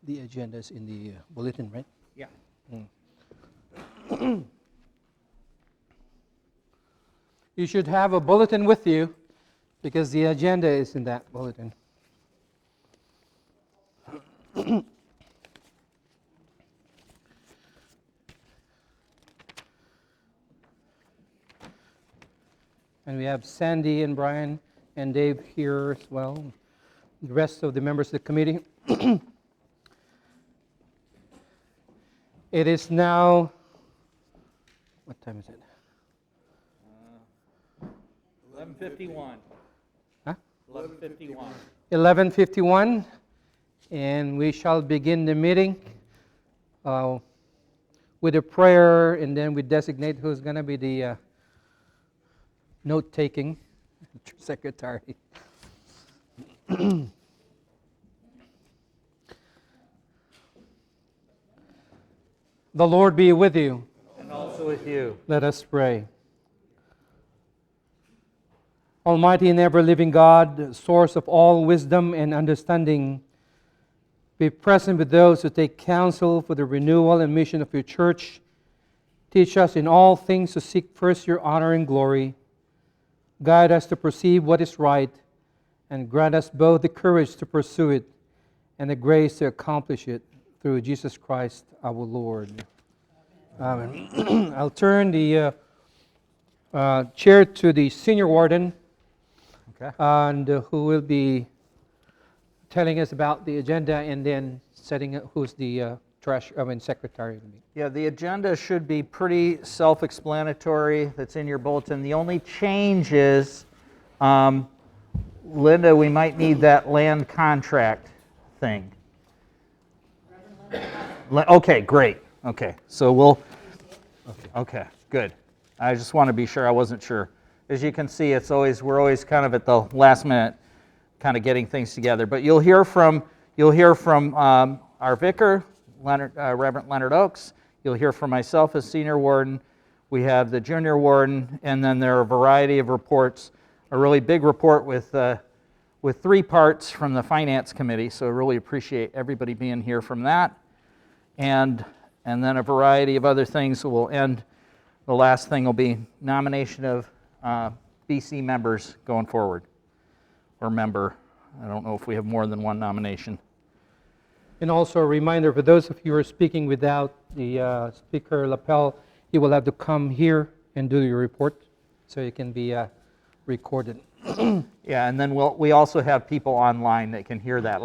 The agenda is in the bulletin, right? Yeah. You should have a bulletin with you because the agenda is in that bulletin. And we have Sandy and Brian and Dave here as well. The rest of the members of the committee. It is now, what time is it? 11:51. Huh? 11:51. 11:51, and we shall begin the meeting with a prayer, and then we designate who's going to be the note-taking secretary. The Lord be with you. And also with you. Let us pray. Almighty and ever-living God, source of all wisdom and understanding, be present with those who take counsel for the renewal and mission of your church. Teach us in all things to seek first your honor and glory. Guide us to perceive what is right, and grant us both the courage to pursue it and the grace to accomplish it through Jesus Christ our Lord. Amen. I'll turn the chair to the senior warden, and who will be telling us about the agenda and then setting up who's the secretary. Yeah, the agenda should be pretty self-explanatory. That's in your bulletin. The only change is, Linda, we might need that land contract thing. Okay, great. Okay, so we'll. Okay, good. I just want to be sure. I wasn't sure. As you can see, we're always kind of at the last minute, kind of getting things together. But you'll hear from our vicar, Reverend Leonard Oakes. You'll hear from myself as senior warden. We have the junior warden, and then there are a variety of reports. A really big report with 3 parts from the finance committee. So I really appreciate everybody being here from that, and then a variety of other things. So we'll end. The last thing will be nomination of BC members going forward, or member. I don't know if we have more than one nomination. And also a reminder for those of you who are speaking without the speaker lapel, you will have to come here and do your report so it can be recorded. Yeah, and then we also have people online that can hear that.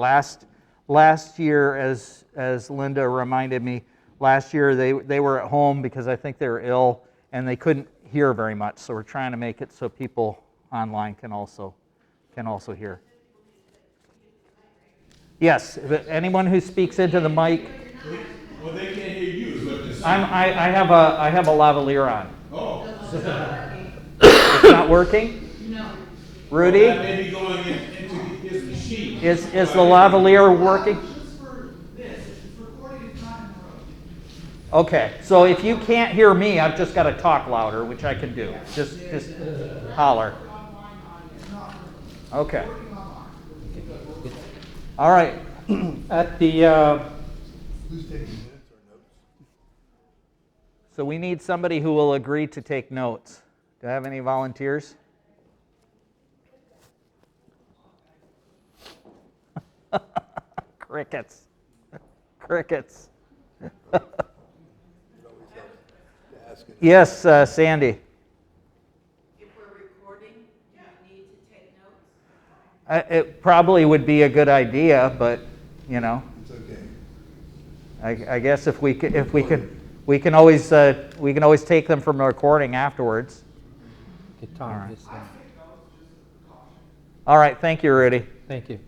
Last year, as Linda reminded me, last year they were at home because I think they were ill and they couldn't hear very much. So we're trying to make it so people online can also hear. Yes, anyone who speaks into the mic. Well, they can't hear you. Is what they're saying. I have a lavalier on. Oh. It's not working? No. Rudy? Well, that may be going into his machine. Is the lavalier working? Just for this, it's recording is not in the room. Okay, so if you can't hear me, I've just got to talk louder, which I can do. Just holler. Okay. All right. At the Who's taking minutes or notes? So we need somebody who will agree to take notes. Do I have any volunteers? Crickets. Crickets. Yes, Sandy. If we're recording, do you need to take notes? It probably would be a good idea, but It's okay. I guess if we can always take them from the recording afterwards. guitar. All right, thank you, Rudy. Thank you.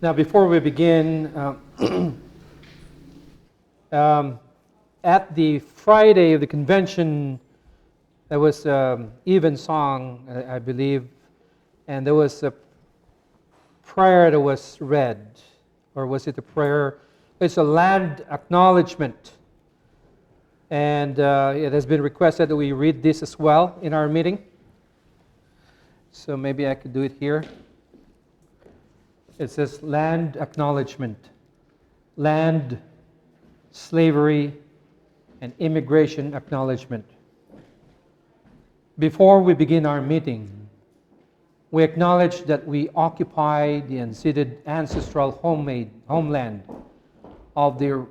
Now, before we begin, at the Friday of the convention, there was Evensong, I believe, And there was a prayer that was read, or was it a prayer? It's a land acknowledgement. And it has been requested that we read this as well in our meeting. So maybe I could do it here. It says land acknowledgement, land, slavery, and immigration acknowledgement. Before we begin our meeting, we acknowledge that we occupy the unceded ancestral homeland of the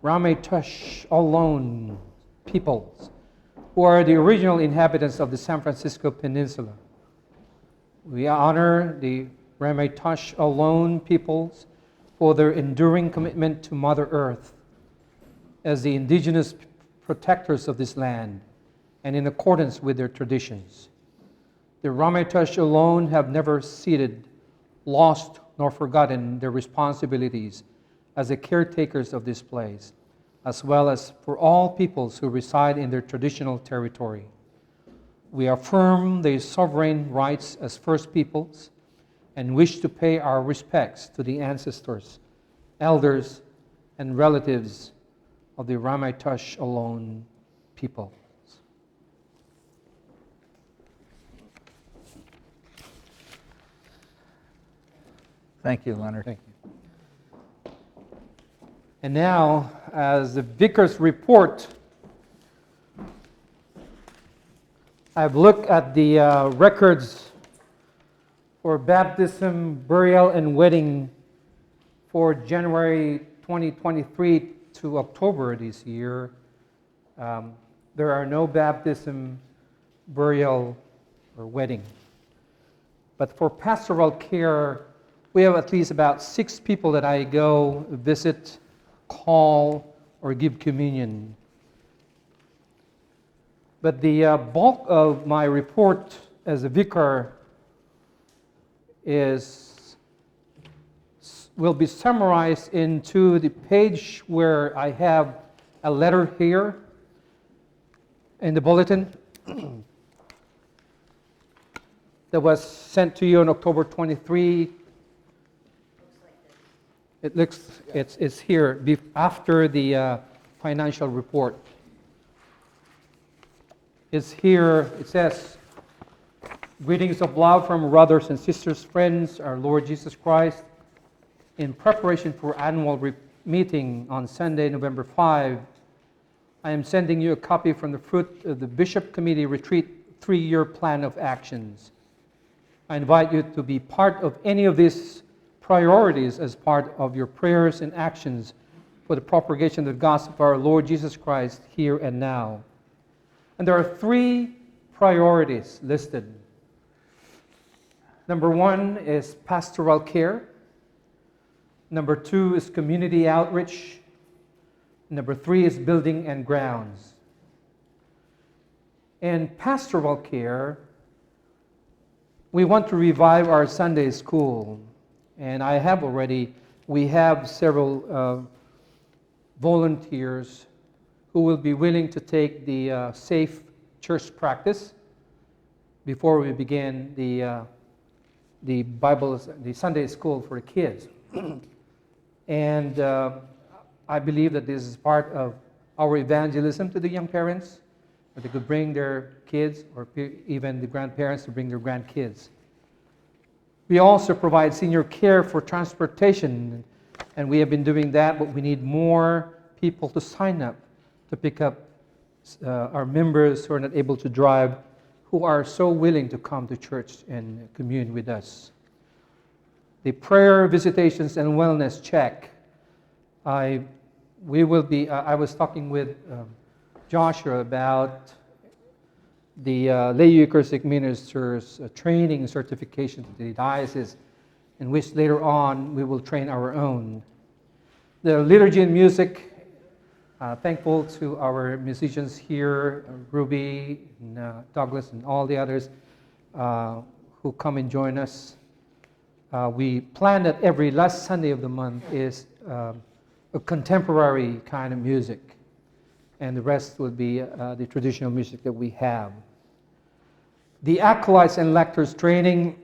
Ramaytush Ohlone peoples, who are the original inhabitants of the San Francisco Peninsula. We honor the Ramaytush Ohlone peoples for their enduring commitment to Mother Earth as the indigenous protectors of this land and in accordance with their traditions. The Ramaytush Ohlone have never ceded, lost, nor forgotten their responsibilities as the caretakers of this place, as well as for all peoples who reside in their traditional territory. We affirm their sovereign rights as First Peoples and wish to pay our respects to the ancestors, elders, and relatives of the Ramaytush Ohlone people. Thank you, Leonard. Thank you. And now, as the vicar's report, I've looked at the records for baptism, burial, and wedding for January 2023 to October this year. There are no baptism, burial, or wedding. But for pastoral care, we have at least about 6 people that I go visit, call, or give communion. But the bulk of my report as a vicar will be summarized into the page where I have a letter here in the bulletin that was sent to you on October 23. It's here after the financial report. It's here. It says, "Greetings of love from brothers and sisters, friends, our Lord Jesus Christ. In preparation for annual meeting on Sunday, November 5, I am sending you a copy from the fruit of the Bishop Committee Retreat 3-year plan of actions. I invite you to be part of any of these priorities as part of your prayers and actions for the propagation of the gospel of our Lord Jesus Christ here and now." And there are 3 priorities listed. Number 1 is pastoral care. Number 2 is community outreach. Number 3 is building and grounds. In pastoral care, we want to revive our Sunday school. And we have several volunteers who will be willing to take the safe church practice before we begin the Sunday school for the kids. And I believe that this is part of our evangelism to the young parents, that they could bring their kids, or even the grandparents to bring their grandkids. We also provide senior care for transportation, and we have been doing that, but we need more people to sign up to pick up our members who are not able to drive, who are so willing to come to church and commune with us. The prayer, visitations, and wellness check. I was talking with Joshua about the lay Eucharistic ministers training certification to the diocese, in which later on we will train our own. The liturgy and music. Thankful to our musicians here, Ruby, and, Douglas, and all the others who come and join us. We plan that every last Sunday of the month is a contemporary kind of music, and the rest will be the traditional music that we have. The acolytes and lectors training,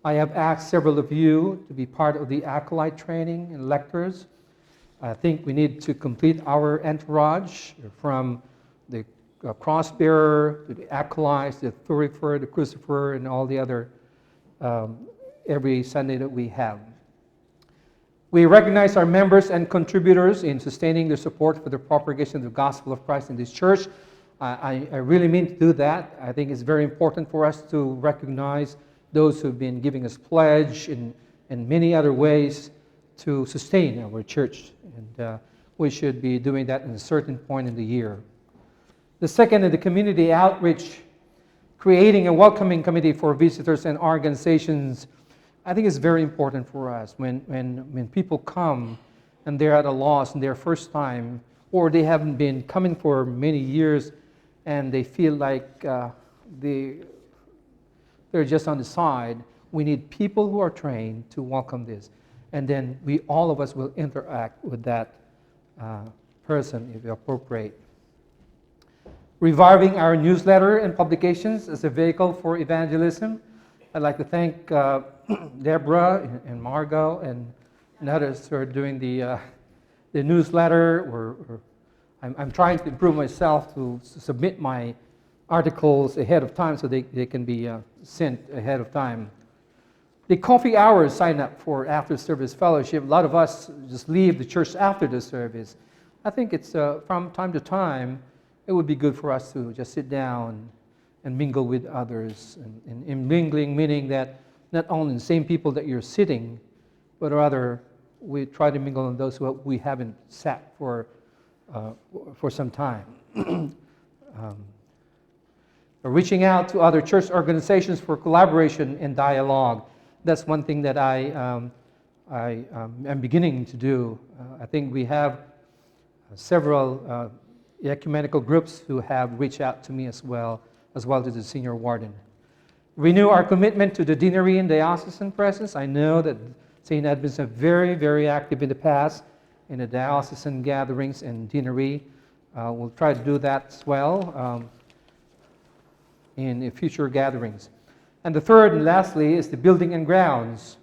I have asked several of you to be part of the acolyte training and lectors. I think we need to complete our entourage from the cross-bearer to the acolytes, the thurifer, the crucifer, and all the other every Sunday that we have. We recognize our members and contributors in sustaining their support for the propagation of the gospel of Christ in this church. I really mean to do that. I think it's very important for us to recognize those who've been giving us pledge and many other ways to sustain our church. And we should be doing that at a certain point in the year. The second is the community outreach, creating a welcoming committee for visitors and organizations. I think it's very important for us when people come and they're at a loss and their first time, or they haven't been coming for many years and they feel like they're just on the side. We need people who are trained to welcome this. And then all of us will interact with that person if appropriate. Reviving our newsletter and publications as a vehicle for evangelism. I'd like to thank Deborah and Margot and others who are doing the newsletter. I'm trying to improve myself to submit my articles ahead of time so they can be sent ahead of time. The coffee hours sign up for after-service fellowship. A lot of us just leave the church after the service. I think it's from time to time, it would be good for us to just sit down and mingle with others. And mingling meaning that not only the same people that you're sitting, but rather we try to mingle with those who we haven't sat for some time. Reaching out to other church organizations for collaboration and dialogue. That's one thing that I am beginning to do. I think we have several ecumenical groups who have reached out to me as well as the senior warden. Renew our commitment to the deanery and diocesan presence. I know that St. Edmunds are very, very active in the past in the diocesan gatherings and deanery. We'll try to do that as well in the future gatherings. And the third and lastly is the building and grounds.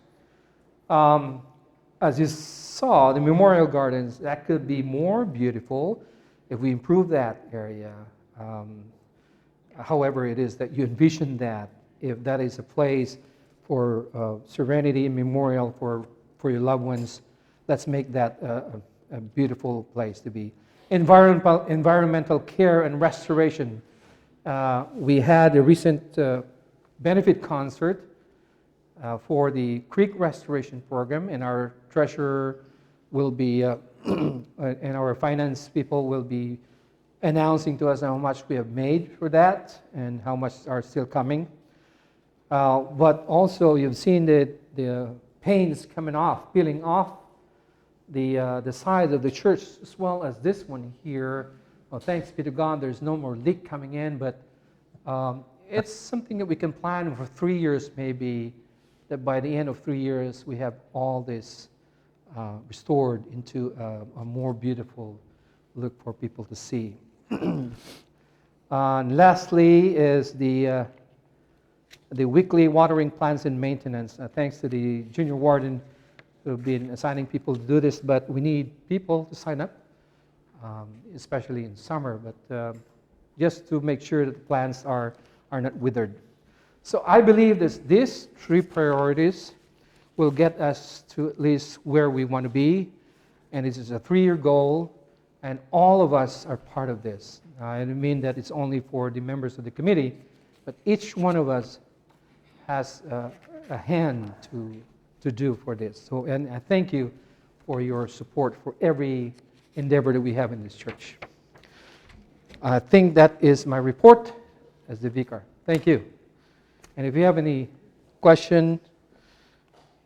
As you saw, the memorial gardens, that could be more beautiful if we improve that area. However it is that you envision that, if that is a place for serenity and memorial for your loved ones, let's make that a beautiful place to be. Environmental care and restoration. We had a recent benefit concert for the creek restoration program, and our treasurer will be, and our finance people will be announcing to us how much we have made for that and how much are still coming. But also you've seen the paints coming off, peeling off the side of the church, as well as this one here. Well, thanks be to God, there's no more leak coming in, but it's something that we can plan for 3 years maybe, that by the end of 3 years we have all this restored into a more beautiful look for people to see. And lastly is the weekly watering plans and maintenance. Thanks to the junior warden who have been assigning people to do this, but we need people to sign up, especially in summer, but just to make sure that the plants are not withered. So I believe that these three priorities will get us to at least where we want to be, and it is a 3-year goal, and all of us are part of this. I don't mean that it's only for the members of the committee, but each one of us has a hand to do for this. So, and I thank you for your support for every endeavor that we have in this church. I think that is my report as the vicar. Thank you. And if you have any question,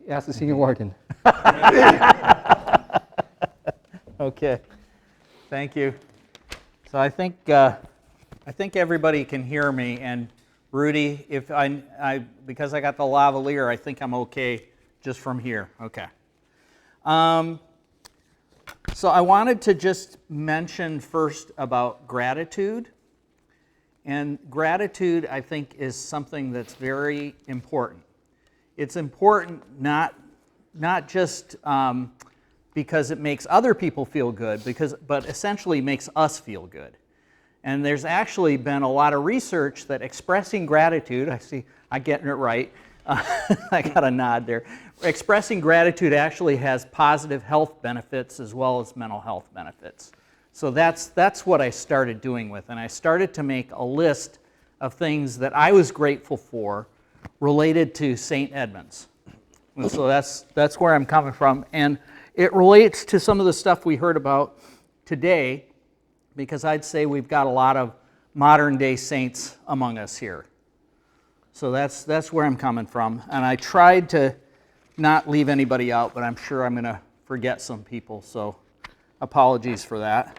ask the senior warden. Okay. Thank you. So I think everybody can hear me, and Rudy, if I because I got the lavalier, I think I'm okay just from here. Okay. So I wanted to just mention first about gratitude, And gratitude, I think, is something that's very important. It's important not just because it makes other people feel good, but essentially makes us feel good. And there's actually been a lot of research that expressing gratitude, I see I'm getting it right, I got a nod there. Expressing gratitude actually has positive health benefits as well as mental health benefits. So that's what I started doing with, and I started to make a list of things that I was grateful for related to St. Edmunds. And so that's where I'm coming from, and it relates to some of the stuff we heard about today, because I'd say we've got a lot of modern day saints among us here. So that's where I'm coming from, and I tried to not leave anybody out, but I'm sure I'm going to forget some people, so apologies for that.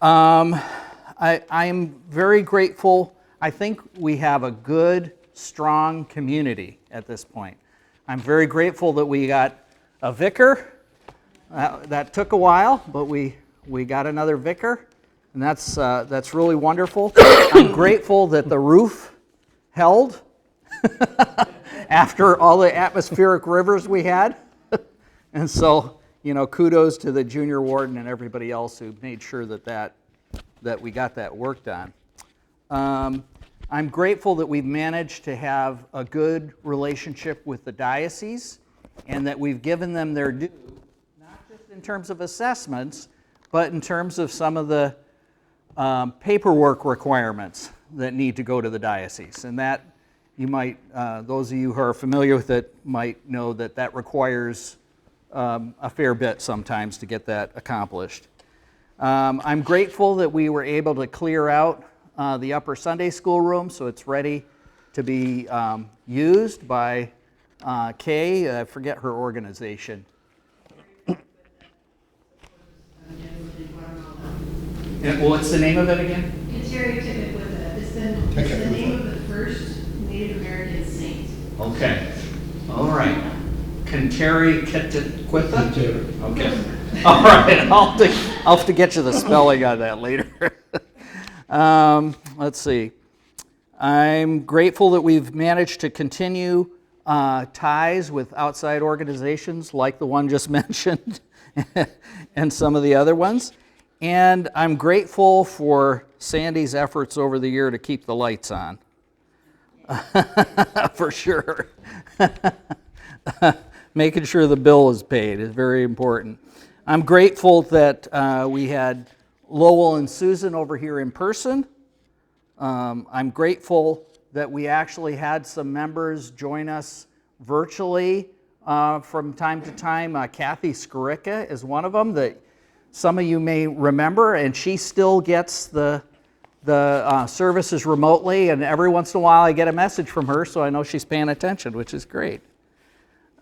I'm very grateful. I think we have a good, strong community at this point. I'm very grateful that we got a vicar. That took a while, but we got another vicar, and that's really wonderful. I'm grateful that the roof held after all the atmospheric rivers we had. And so, kudos to the junior warden and everybody else who made sure that we got that work done. I'm grateful that we've managed to have a good relationship with the diocese and that we've given them their due, not just in terms of assessments, but in terms of some of the paperwork requirements that need to go to the diocese. And that you might, those of you who are familiar with it might know that requires a fair bit sometimes to get that accomplished. I'm grateful that we were able to clear out the upper Sunday school room so it's ready to be used by Kay, I forget her organization. What's the name of it again? Terry Tibet it's the name of the first Native American saint. Okay. All right. Kinteri Kittiquitha? Okay. All right. I'll have to get you the spelling on that later. Let's see. I'm grateful that we've managed to continue ties with outside organizations like the one just mentioned and some of the other ones. And I'm grateful for Sandy's efforts over the year to keep the lights on. For sure. Making sure the bill is paid is very important. I'm grateful that we had Lowell and Susan over here in person. I'm grateful that we actually had some members join us virtually from time to time. Kathy Skorica is one of them that some of you may remember, and she still gets the services remotely, and every once in a while I get a message from her, so I know she's paying attention, which is great.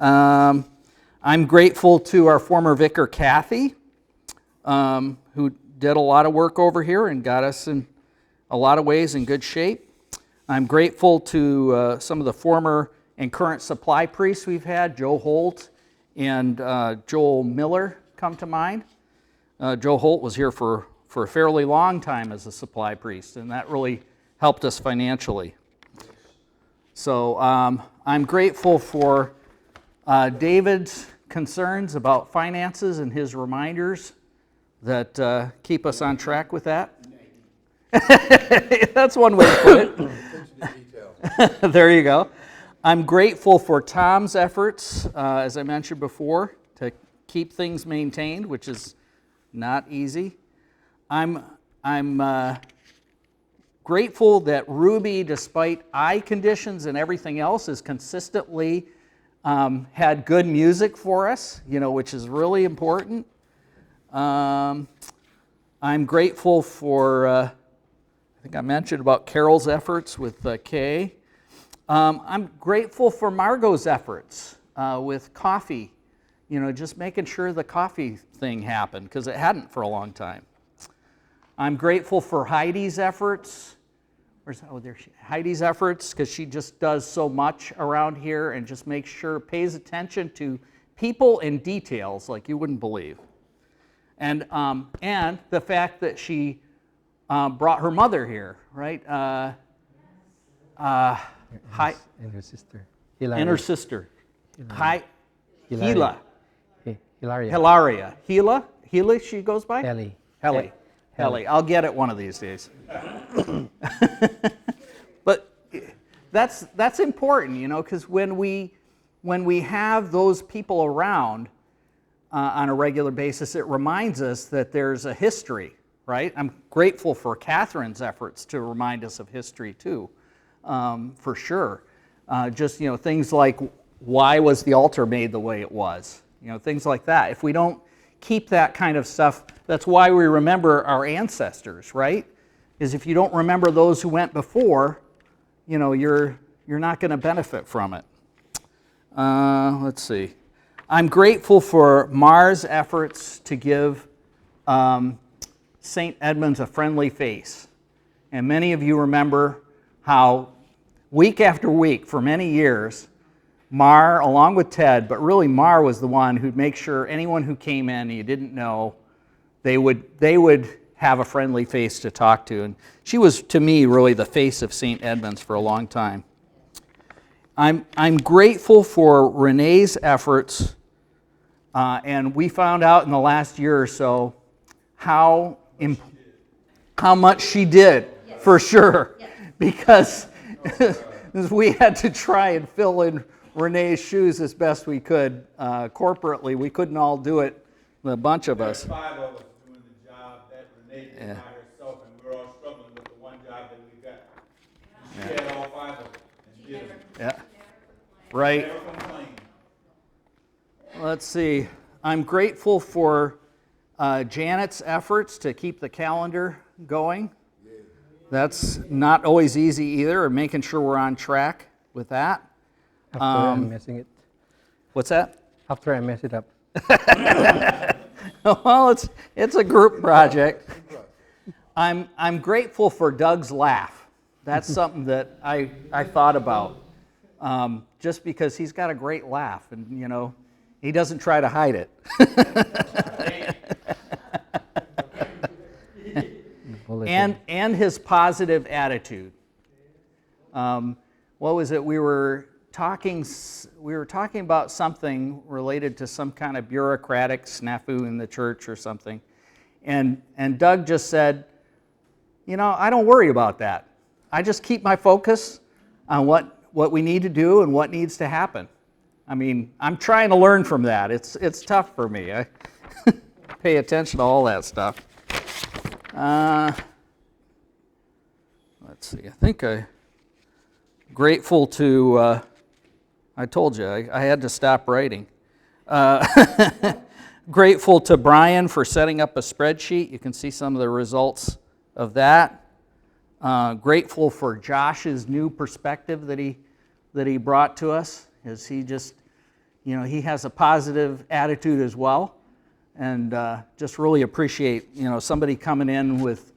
I'm grateful to our former vicar, Kathy, who did a lot of work over here and got us in a lot of ways in good shape. I'm grateful to some of the former and current supply priests we've had. Joe Holt and Joel Miller come to mind. Joe Holt was here for a fairly long time as a supply priest, and that really helped us financially. So I'm grateful for David's concerns about finances and his reminders that keep us on track with that. That's one way to put it. There you go. I'm grateful for Tom's efforts, as I mentioned before, to keep things maintained, which is not easy. I'm grateful that Ruby, despite eye conditions and everything else, has consistently had good music for us, which is really important. I'm grateful for, I think I mentioned about Carol's efforts with Kay. I'm grateful for Margot's efforts with coffee, just making sure the coffee thing happened, because it hadn't for a long time. I'm grateful for Heidi's efforts. Heidi's efforts, because she just does so much around here and just makes sure, pays attention to people and details like you wouldn't believe. And the fact that she brought her mother here, right? Hi, And her sister. and her sister. Hi, Hilaria. Hila. Hilaria. Hilaria. Hila, she goes by? Ellie. Heli. Heli. I'll get it one of these days. But that's important, you know, because when we have those people around on a regular basis, it reminds us that there's a history, right? I'm grateful for Catherine's efforts to remind us of history too, for sure. Just, you know, things like why was the altar made the way it was? You know, things like that. If we don't keep that kind of stuff, that's why we remember our ancestors, right? Is if you don't remember those who went before, you know, you're not going to benefit from it. Let's see. I'm grateful for Mar's efforts to give St. Edmunds a friendly face. And many of you remember how week after week for many years, Mar, along with Ted, but really Mar was the one who'd make sure anyone who came in and you didn't know, they would have a friendly face to talk to. And she was, to me, really the face of St. Edmunds for a long time. I'm grateful for Renee's efforts, and we found out in the last year or so how much she did, for sure, because we had to try and fill in Renee's shoes as best we could corporately. We couldn't all do it, a bunch of us. There's 5 of us doing the job that Renee did by herself, and we're all struggling with the one job that we got. And she had all 5 of them, and did them. Yeah. Right. Never complained. Let's see. I'm grateful for Janet's efforts to keep the calendar going. That's not always easy either, or making sure we're on track with that. After I'm messing it. What's that? After I mess it up. Well, it's a group project. I'm grateful for Doug's laugh. That's something that I thought about. Just because he's got a great laugh, and you know, he doesn't try to hide it. and his positive attitude. What was it? We were talking about something related to some kind of bureaucratic snafu in the church or something, and Doug just said, you know, I don't worry about that. I just keep my focus on what we need to do and what needs to happen. I mean, I'm trying to learn from that. It's tough for me. I pay attention to all that stuff. Let's see. I think I'm grateful to. I told you I had to stop writing. Grateful to Brian for setting up a spreadsheet. You can see some of the results of that. Grateful for Josh's new perspective that he brought to us, as he just, you know, he has a positive attitude as well, and just really appreciate, you know, somebody coming in with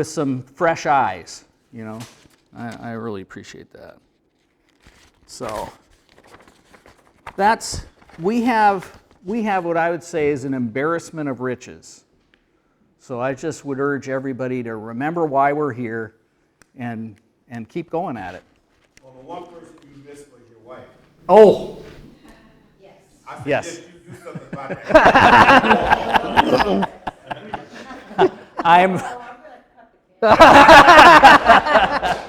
some fresh eyes. You know, I really appreciate that. So we have what I would say is an embarrassment of riches. So I just would urge everybody to remember why we're here and keep going at it. Well, the one person you missed was your wife. Oh! Yes. I Yes. suggest you do something about that.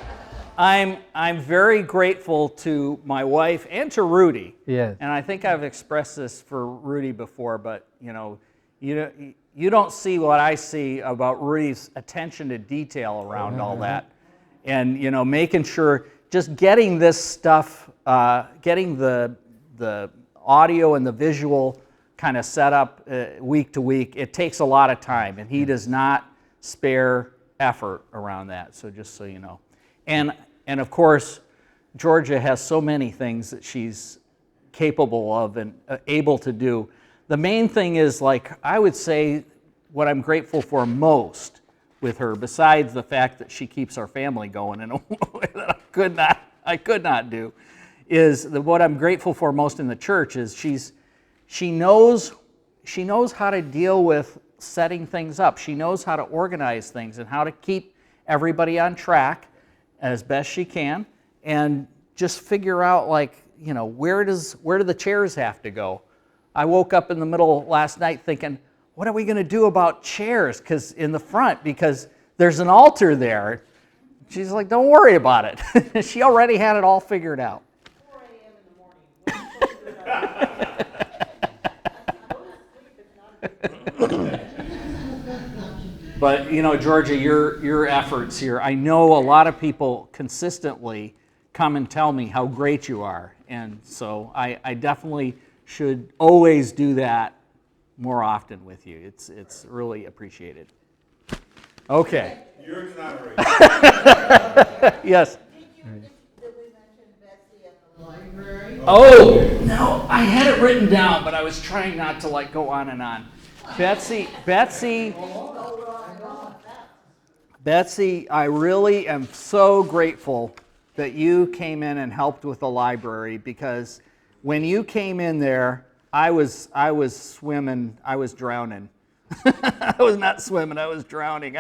I'm very grateful to my wife and to Rudy. Yes. And I think I've expressed this for Rudy before, but you know, you don't see what I see about Rudy's attention to detail around all that. And you know, making sure, just getting this stuff, getting the audio and the visual kind of set up week to week, it takes a lot of time, and he does not spare effort around that. So just so you know. And of course, Georgia has so many things that she's capable of and able to do. The main thing is, like, I would say what I'm grateful for most with her, besides the fact that she keeps our family going in a way that I could not do, is what I'm grateful for most in the church is she knows how to deal with setting things up. She knows how to organize things and how to keep everybody on track as best she can, and just figure out, like, you know, where do the chairs have to go? I woke up in the middle last night thinking, what are we going to do about chairs in the front, because there's an altar there. She's like, don't worry about it. She already had it all figured out. 4 a.m. in the morning. We're supposed to do that. But, you know, Georgia, your efforts here, I know a lot of people consistently come and tell me how great you are. And so I definitely should always do that more often with you. It's really appreciated. Okay. You're exonerated. Yes. Did we mention Betsy at the library? Oh, no, I had it written down, but I was trying not to, like, go on and on. Betsy, I really am so grateful that you came in and helped with the library, because when you came in there, I was swimming, I was drowning. I was not swimming, I was drowning.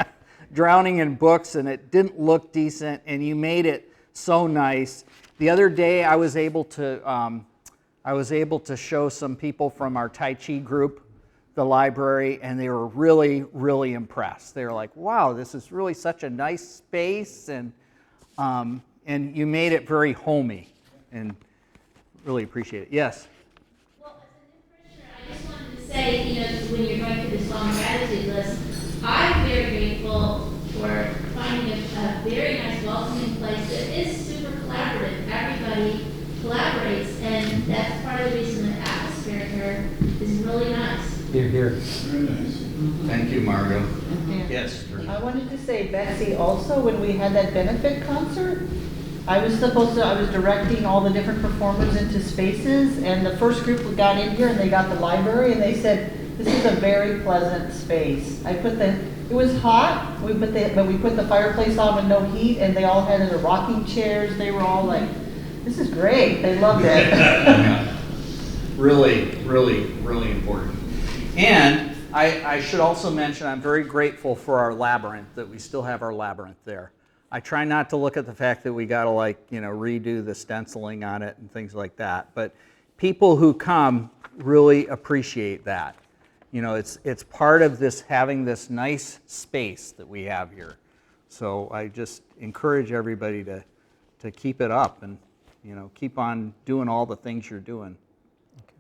Drowning in books, and it didn't look decent, and you made it so nice. The other day I was able to show some people from our Tai Chi group the library, and they were really, really impressed. They were like, wow, this is really such a nice space, and you made it very homey, and really appreciate it. Yes? Well, as a new parishioner, I just wanted to say, you know, when you're going through this long gratitude list, I'm very grateful for finding a very nice welcoming place that is super collaborative. Everybody collaborates, and that's part of the reason the atmosphere here is really nice. Here, here. Very nice. Thank you, Margot. Yeah. Yes. I wanted to say, Betsy, also, when we had that benefit concert, I was directing all the different performers into spaces, and the first group got in here and they got the library, and they said, this is a very pleasant space. It was hot, but we put the fireplace on with no heat, and they all had their rocking chairs. They were all like, this is great. They loved it. Yeah. Really, really, really important. And I should also mention, I'm very grateful for our labyrinth, that we still have our labyrinth there. I try not to look at the fact that we got to, like, you know, redo the stenciling on it and things like that. But people who come really appreciate that. You know, it's part of this, having this nice space that we have here. So I just encourage everybody to keep it up and, you know, keep on doing all the things you're doing. Okay.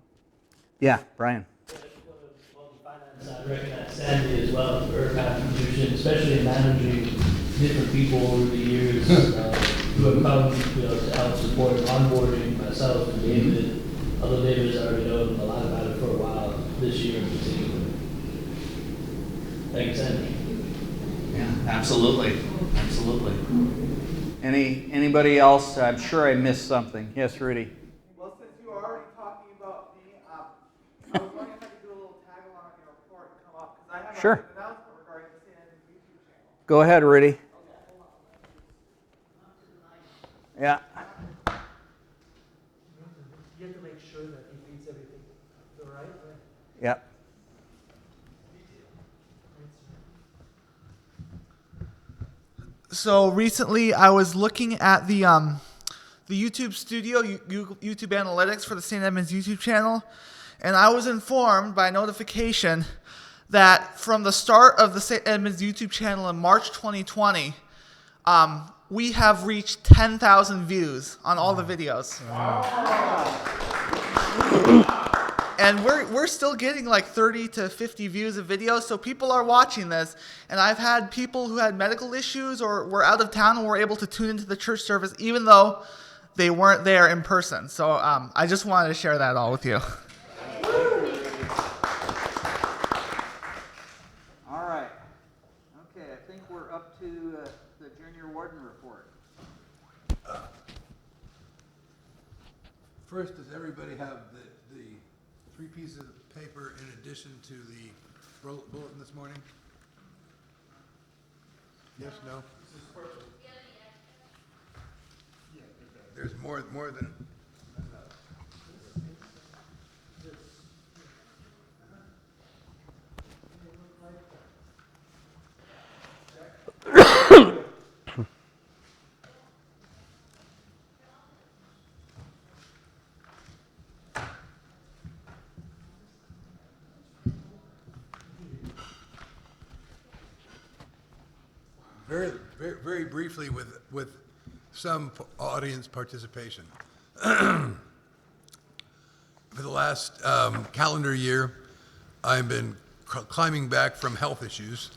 Yeah, Brian. On the finance side, I recognize Sandy as well for her contribution, especially in managing different people over the years who have come, you know, to help support onboarding myself and David. Although David has already known a lot about it for a while, this year in particular. Thanks, Sandy. Yeah, absolutely, absolutely. Anybody else? I'm sure I missed something. Yes, Rudy. Well, since you were already talking about me, I was wondering if I could do a little tag along on your report and come up, because I have Sure. an announcement regarding the CNN YouTube channel. Go ahead, Rudy. Yeah. You have to make sure that he reads everything the right way. Yep. So recently, I was looking at the YouTube studio, YouTube analytics for the St. Edmunds YouTube channel, and I was informed by notification that from the start of the St. Edmunds YouTube channel in March 2020, we have reached 10,000 views on all the videos. And we're still getting like 30 to 50 views of videos, so people are watching this. And I've had people who had medical issues or were out of town and were able to tune into the church service even though they weren't there in person. So I just wanted to share that all with you. All right. Okay, I think we're up to the junior warden report. First, does everybody have the 3 pieces of paper in addition to the bulletin this morning? Yes, no? There's more than... very briefly with some audience participation. For the last calendar year, I've been climbing back from health issues.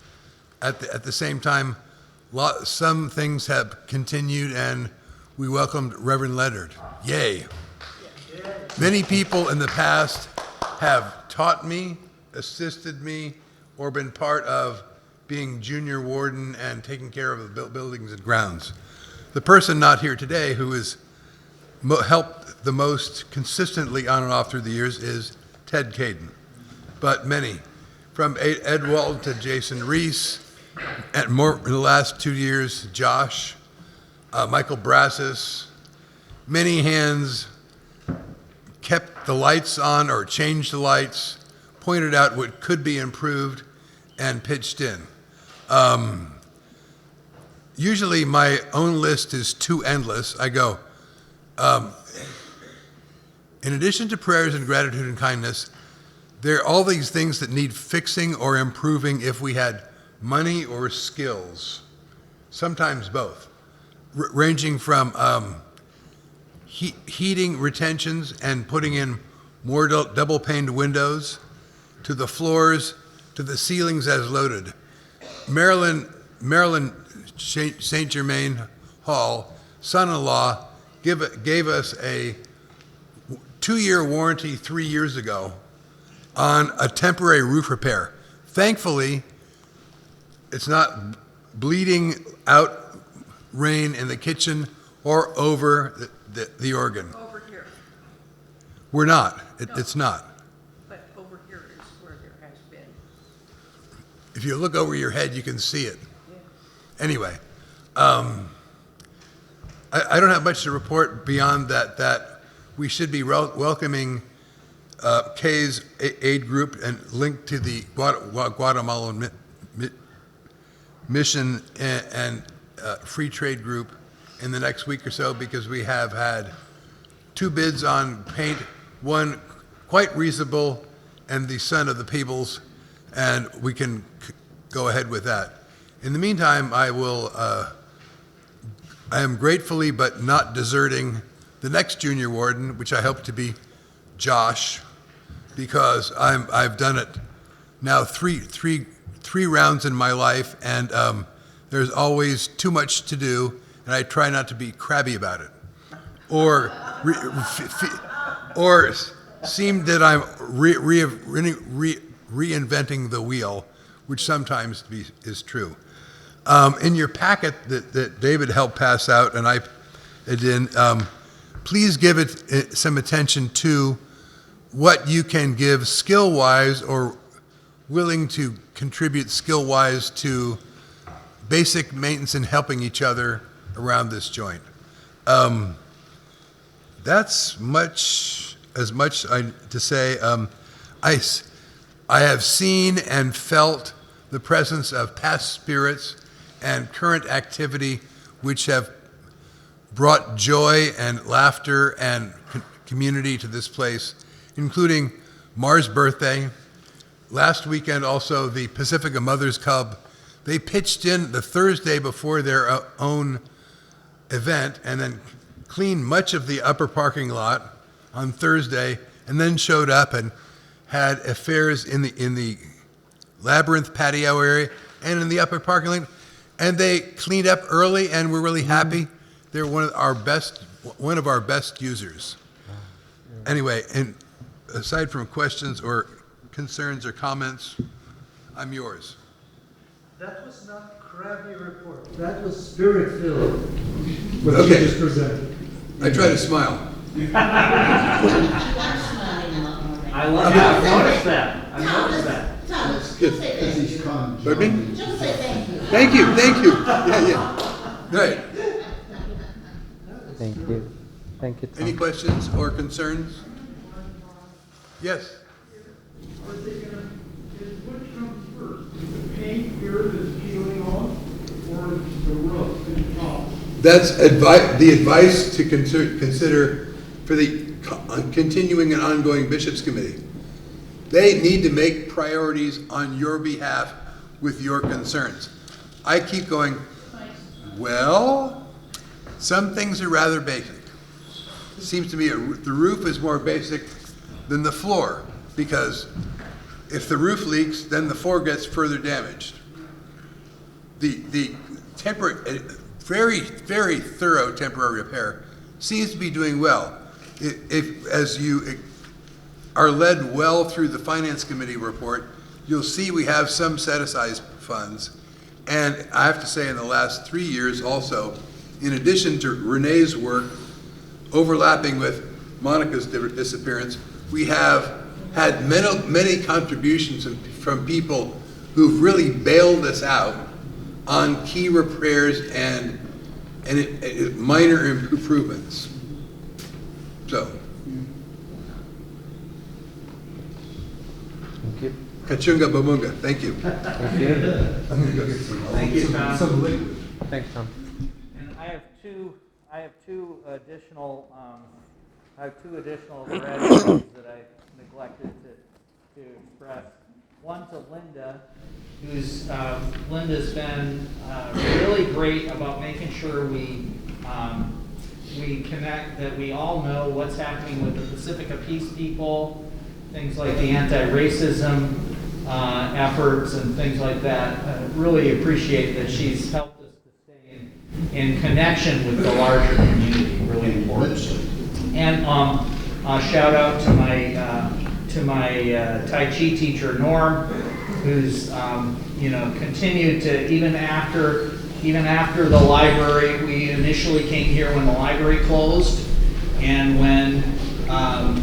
At the same time, some things have continued, and we welcomed Reverend Leonard. Yay! Many people in the past have taught me, assisted me, or been part of being junior warden and taking care of the buildings and grounds. The person not here today who has helped the most consistently on and off through the years is Ted Caden. But many, from Ed Walton to Jason Reese, and more in the last 2 years, Josh, Michael Brassis, many hands kept the lights on or changed the lights, pointed out what could be improved, and pitched in. Usually my own list is too endless. I go, in addition to prayers and gratitude and kindness, there are all these things that need fixing or improving if we had money or skills, sometimes both, ranging from heating retentions and putting in more double-paned windows, to the floors, to the ceilings as loaded. Maryland St. Germain Hall, son-in-law, gave us a 2-year warranty 3 years ago on a temporary roof repair. Thankfully, it's not bleeding out rain in the kitchen or over the organ. Over here, We're not. No. It's not. but over here is where there has been. If you look over your head, you can see it. Yeah. Anyway, I don't have much to report beyond that we should be welcoming Kay's aid group and linked to the Guatemalan mission and free trade group in the next week or so, because we have had 2 bids on paint, one quite reasonable and the son of the peoples, and we can go ahead with that. In the meantime, I am gratefully but not deserting the next junior warden, which I hope to be Josh, because I've done it now three rounds in my life, and there's always too much to do, and I try not to be crabby about it, or seem that I'm reinventing the wheel, which sometimes is true. In your packet that David helped pass out, and I did, please give it some attention to what you can give skill-wise or willing to contribute skill-wise to basic maintenance and helping each other around this joint. That's as much to say. I have seen and felt the presence of past spirits and current activity which have brought joy and laughter and community to this place, including Mars' birthday. Last weekend also the Pacifica Mothers Club. They pitched in the Thursday before their own event and then cleaned much of the upper parking lot on Thursday, and then showed up and had affairs in the Labyrinth patio area and in the upper parking lot. And they cleaned up early, and we're really happy. They're one of our best users. Anyway, and aside from questions or concerns or comments, I'm yours. That was not crabby report. That was spirit-filled. What Okay. you just presented. I try to smile. I love that. I've noticed that. I've noticed that. Thomas, Good. just say thank you. Pardon me? Just say thank you. Thank you. Yeah. Right. Thank you. Thank you, Tom. Any questions or concerns? Yes. Are they gonna, which comes first? Is the paint here that's peeling off, or is the roof in top? That's the advice to consider for the continuing and ongoing bishops committee. They need to make priorities on your behalf with your concerns. I keep going, Well, some things are rather basic. It seems to me the roof is more basic than the floor, because if the roof leaks, then the floor gets further damaged. The very, very thorough temporary repair seems to be doing well. As you are led well through the Finance Committee report, you'll see we have some set-aside funds. And I have to say, in the last 3 years also, in addition to Renee's work overlapping with Monica's disappearance, we have had many contributions from people who've really bailed us out on key repairs and minor improvements. So. Thank you. Kachunga Bamunga, thank you. Thank you. Thank you, Tom. Thanks, Tom. And I have two additional gratitudes that I neglected to express. One to Linda, Linda's been really great about making sure we connect, that we all know what's happening with the Pacifica Peace people, things like the anti-racism efforts and things like that. I really appreciate that she's helped us to stay in connection with the larger community, really important. And shout out to my Tai Chi teacher, Norm, who's continued to, even after the library, we initially came here when the library closed, and when am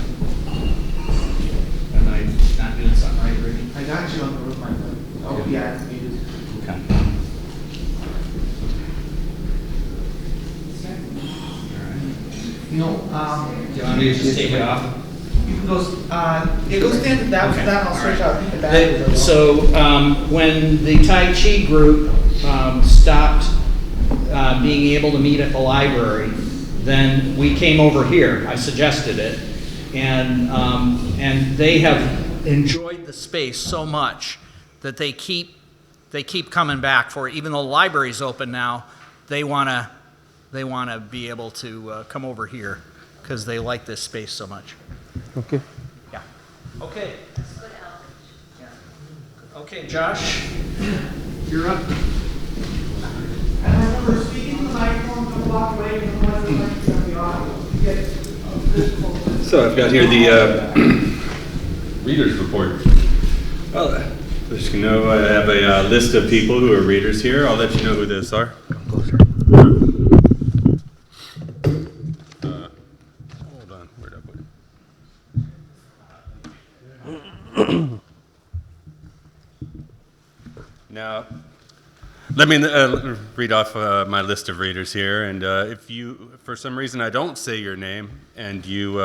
I not doing something right, Ricky? I got you on the roof, my friend. Oh, yeah, you Okay. You know, Do you want me to just take it off? you can go, stand that, Okay. that, I'll switch out the back. So when the Tai Chi group stopped being able to meet at the library, then we came over here. I suggested it, and they have enjoyed the space so much that they keep coming back for it. Even though the library's open now, they want to be able to come over here because they like this space so much. Okay. Yeah. Okay. Yeah. Okay, Josh, you're up. And I remember speaking to the microphone from a block away from the one that might be the audio. You get visible. So I've got here the readers report. Well, as you know, I have a list of people who are readers here. I'll let you know who those are. Come closer. Hold on, where'd I put it? Now, let me read off my list of readers here, and if you, for some reason, I don't say your name, and you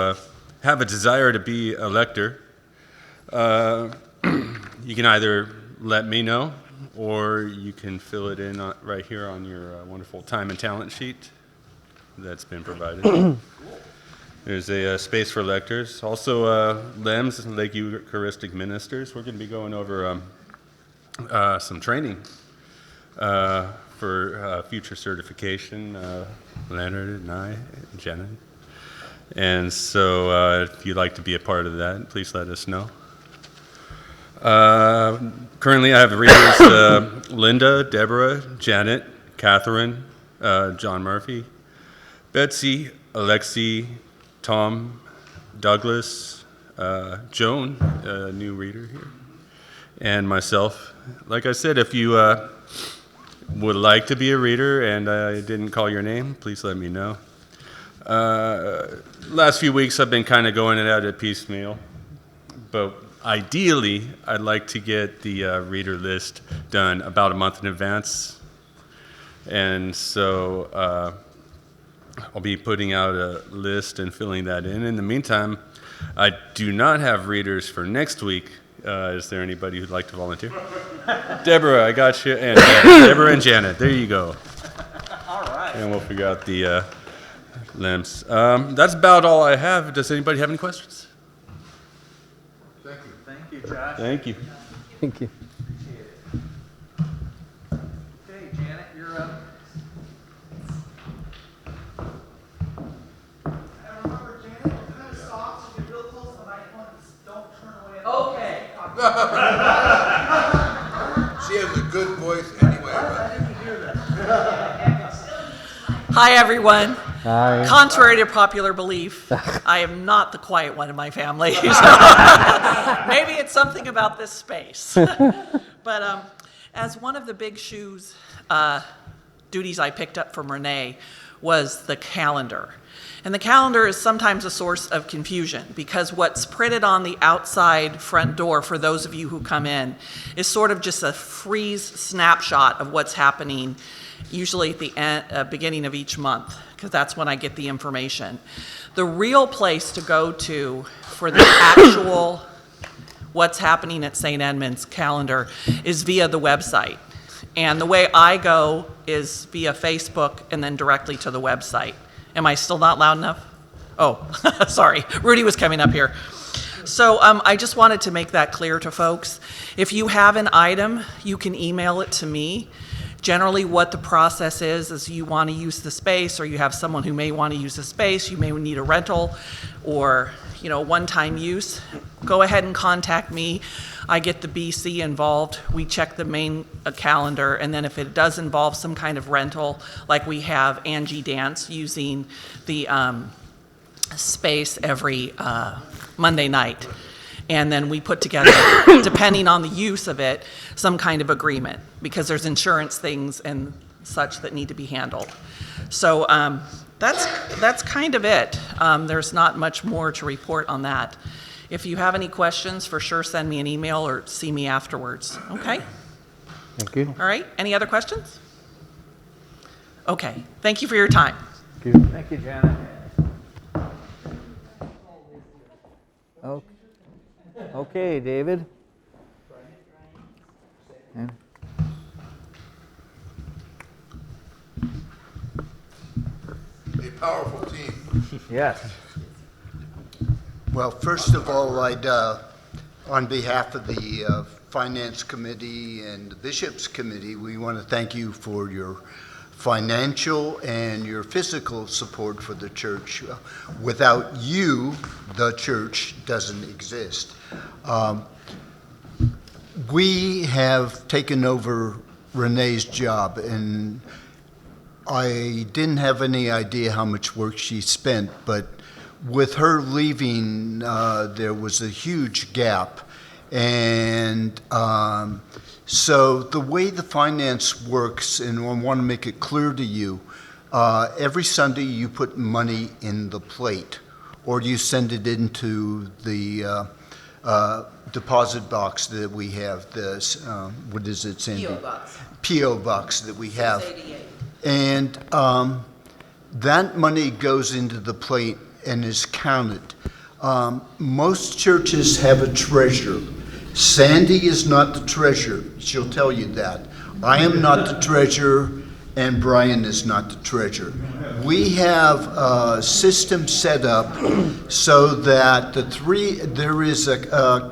have a desire to be a lector, you can either let me know, or you can fill it in right here on your wonderful time and talent sheet that's been provided. There's a space for lectors. Also, LEMS, Lake Eucharistic Ministers. We're going to be going over some training for future certification, Leonard and I, and Janet. And so if you'd like to be a part of that, please let us know. Currently I have readers Linda, Deborah, Janet, Catherine, John Murphy, Betsy, Alexi, Tom, Douglas, Joan, a new reader here, and myself. Like I said, if you would like to be a reader and I didn't call your name, please let me know. Last few weeks I've been kind of going it out at piecemeal, but ideally I'd like to get the reader list done about a month in advance. And so I'll be putting out a list and filling that in. In the meantime, I do not have readers for next week. Is there anybody who'd like to volunteer? Deborah, I got you. And Deborah and Janet, there you go. All right. And we'll figure out the LEMS. That's about all I have. Does anybody have any questions? Thank you. Thank you, Josh. Thank you. Thank you. Okay, Janet, you're up. She has a good voice anyway. Hi, everyone. Hi. Contrary to popular belief, I am not the quiet one in my family. So maybe it's something about this space. But as one of the big shoes duties I picked up from Renee was the calendar. And the calendar is sometimes a source of confusion because what's printed on the outside front door for those of you who come in is sort of just a freeze snapshot of what's happening, usually at the beginning of each month, because that's when I get the information. The real place to go to for the actual what's happening at St. Edmunds calendar is via the website. And the way I go is via Facebook and then directly to the website. Am I still not loud enough? Oh, sorry. Rudy was coming up here. So I just wanted to make that clear to folks. If you have an item, you can email it to me. Generally what the process is you want to use the space, or you have someone who may want to use the space, you may need a rental or one-time use. Go ahead and contact me. I get the BC involved. We check the main calendar, and then if it does involve some kind of rental, like we have Angie Dance using the space every Monday night. And then we put together, depending on the use of it, some kind of agreement, because there's insurance things and such that need to be handled. So that's kind of it. There's not much more to report on that. If you have any questions, for sure send me an email or see me afterwards. Okay? Thank you. All right. Any other questions? Okay. Thank you for your time. Thank you. Thank you, Janet. Okay, David. And A powerful team. yes. Well, first of all, I'd, on behalf of the Finance Committee and the Bishops Committee, we want to thank you for your financial and your physical support for the church. Without you, the church doesn't exist. We have taken over Renee's job, and I didn't have any idea how much work she spent, but with her leaving, there was a huge gap. And so the way the finance works, and I want to make it clear to you, every Sunday you put money in the plate, or you send it into the deposit box that we have, this, what is it, Sandy? P.O. box. P.O. box that we have. 688. And that money goes into the plate and is counted. Most churches have a treasurer. Sandy is not the treasurer. She'll tell you that. I am not the treasurer, and Brian is not the treasurer. We have a system set up so that there is a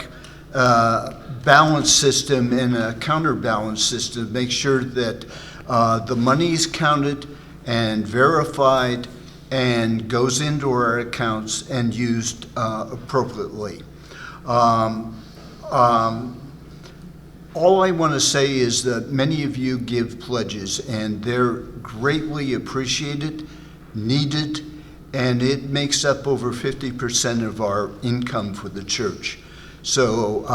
balance system and a counterbalance system to make sure that the money is counted and verified and goes into our accounts and used appropriately. All I want to say is that many of you give pledges, and they're greatly appreciated, needed, and it makes up over 50% of our income for the church. So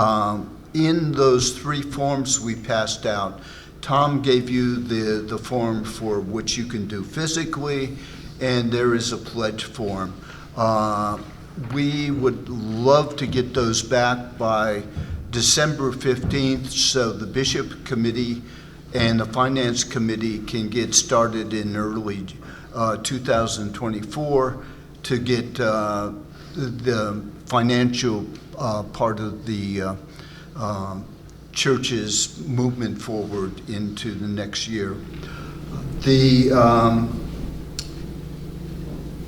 in those 3 forms we passed out, Tom gave you the form for which you can do physically, and there is a pledge form. We would love to get those back by December 15th, so the Bishop Committee and the Finance Committee can get started in early 2024 to get the financial part of the church's movement forward into the next year.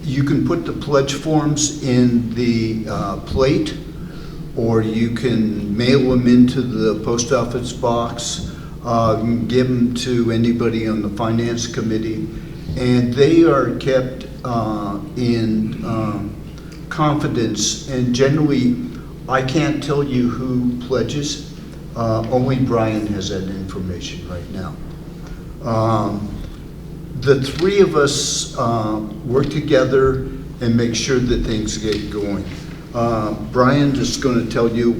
You can put the pledge forms in the plate, or you can mail them into the post office box. You can give them to anybody on the Finance Committee, and they are kept in confidence. And generally, I can't tell you who pledges. Only Brian has that information right now. The three of us work together and make sure that things get going. Brian is going to tell you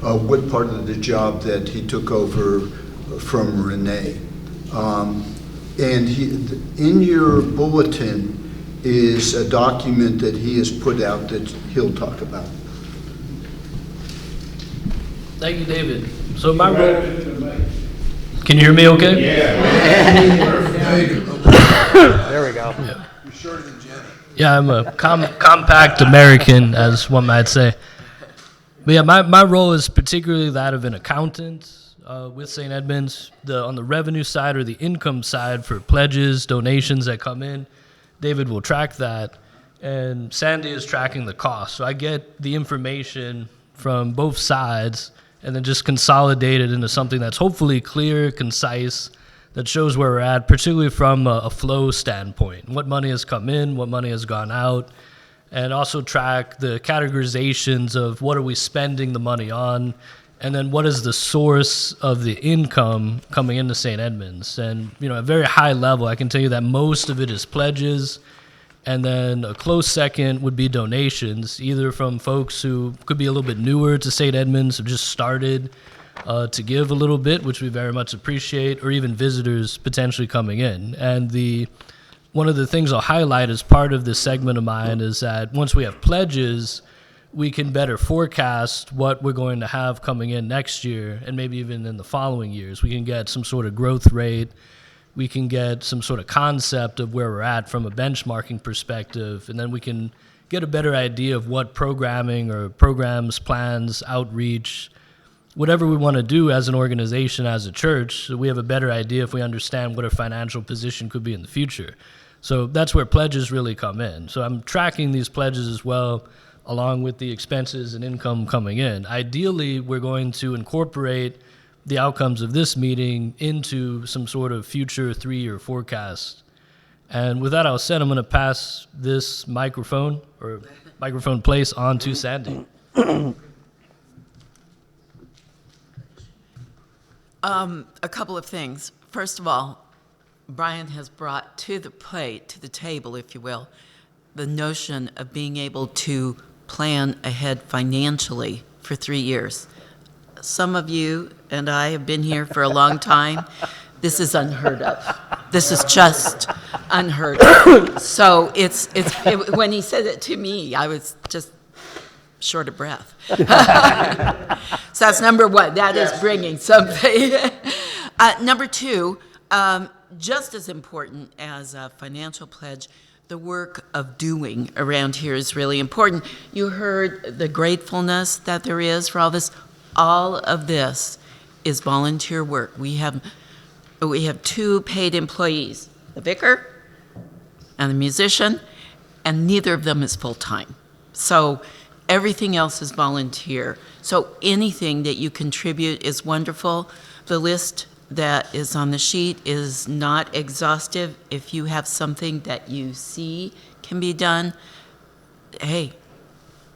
what part of the job that he took over from Renee. And in your bulletin is a document that he has put out that he'll talk about. Thank you, David. So my role. Can you hear me okay? There we go. Yeah. Yeah, I'm a compact American, as one might say. But yeah, my role is particularly that of an accountant with St. Edmunds. On the revenue side or the income side for pledges, donations that come in, David will track that, and Sandy is tracking the cost. So I get the information from both sides and then just consolidate it into something that's hopefully clear, concise, that shows where we're at, particularly from a flow standpoint. What money has come in, what money has gone out, and also track the categorizations of what are we spending the money on, and then what is the source of the income coming into St. Edmunds. And, at a very high level, I can tell you that most of it is pledges, and then a close second would be donations, either from folks who could be a little bit newer to St. Edmunds, who just started to give a little bit, which we very much appreciate, or even visitors potentially coming in. And one of the things I'll highlight as part of this segment of mine is that once we have pledges, we can better forecast what we're going to have coming in next year and maybe even in the following years. We can get some sort of growth rate. We can get some sort of concept of where we're at from a benchmarking perspective, and then we can get a better idea of what programming or programs, plans, outreach, whatever we want to do as an organization, as a church, so we have a better idea if we understand what our financial position could be in the future. So that's where pledges really come in. So I'm tracking these pledges as well, along with the expenses and income coming in. Ideally, we're going to incorporate the outcomes of this meeting into some sort of future 3-year forecast. And with that all said, I'm going to pass this microphone place on to Sandy. A couple of things. First of all, Brian has brought to the table, if you will, the notion of being able to plan ahead financially for 3 years. Some of you and I have been here for a long time. This is unheard of. This is just unheard of. So when he said it to me, I was just short of breath. So that's number one. That is bringing something. Number two, just as important as a financial pledge, the work of doing around here is really important. You heard the gratefulness that there is for all this. All of this is volunteer work. We have 2 paid employees, the vicar and the musician, and neither of them is full-time. So everything else is volunteer. So anything that you contribute is wonderful. The list that is on the sheet is not exhaustive. If you have something that you see can be done, hey,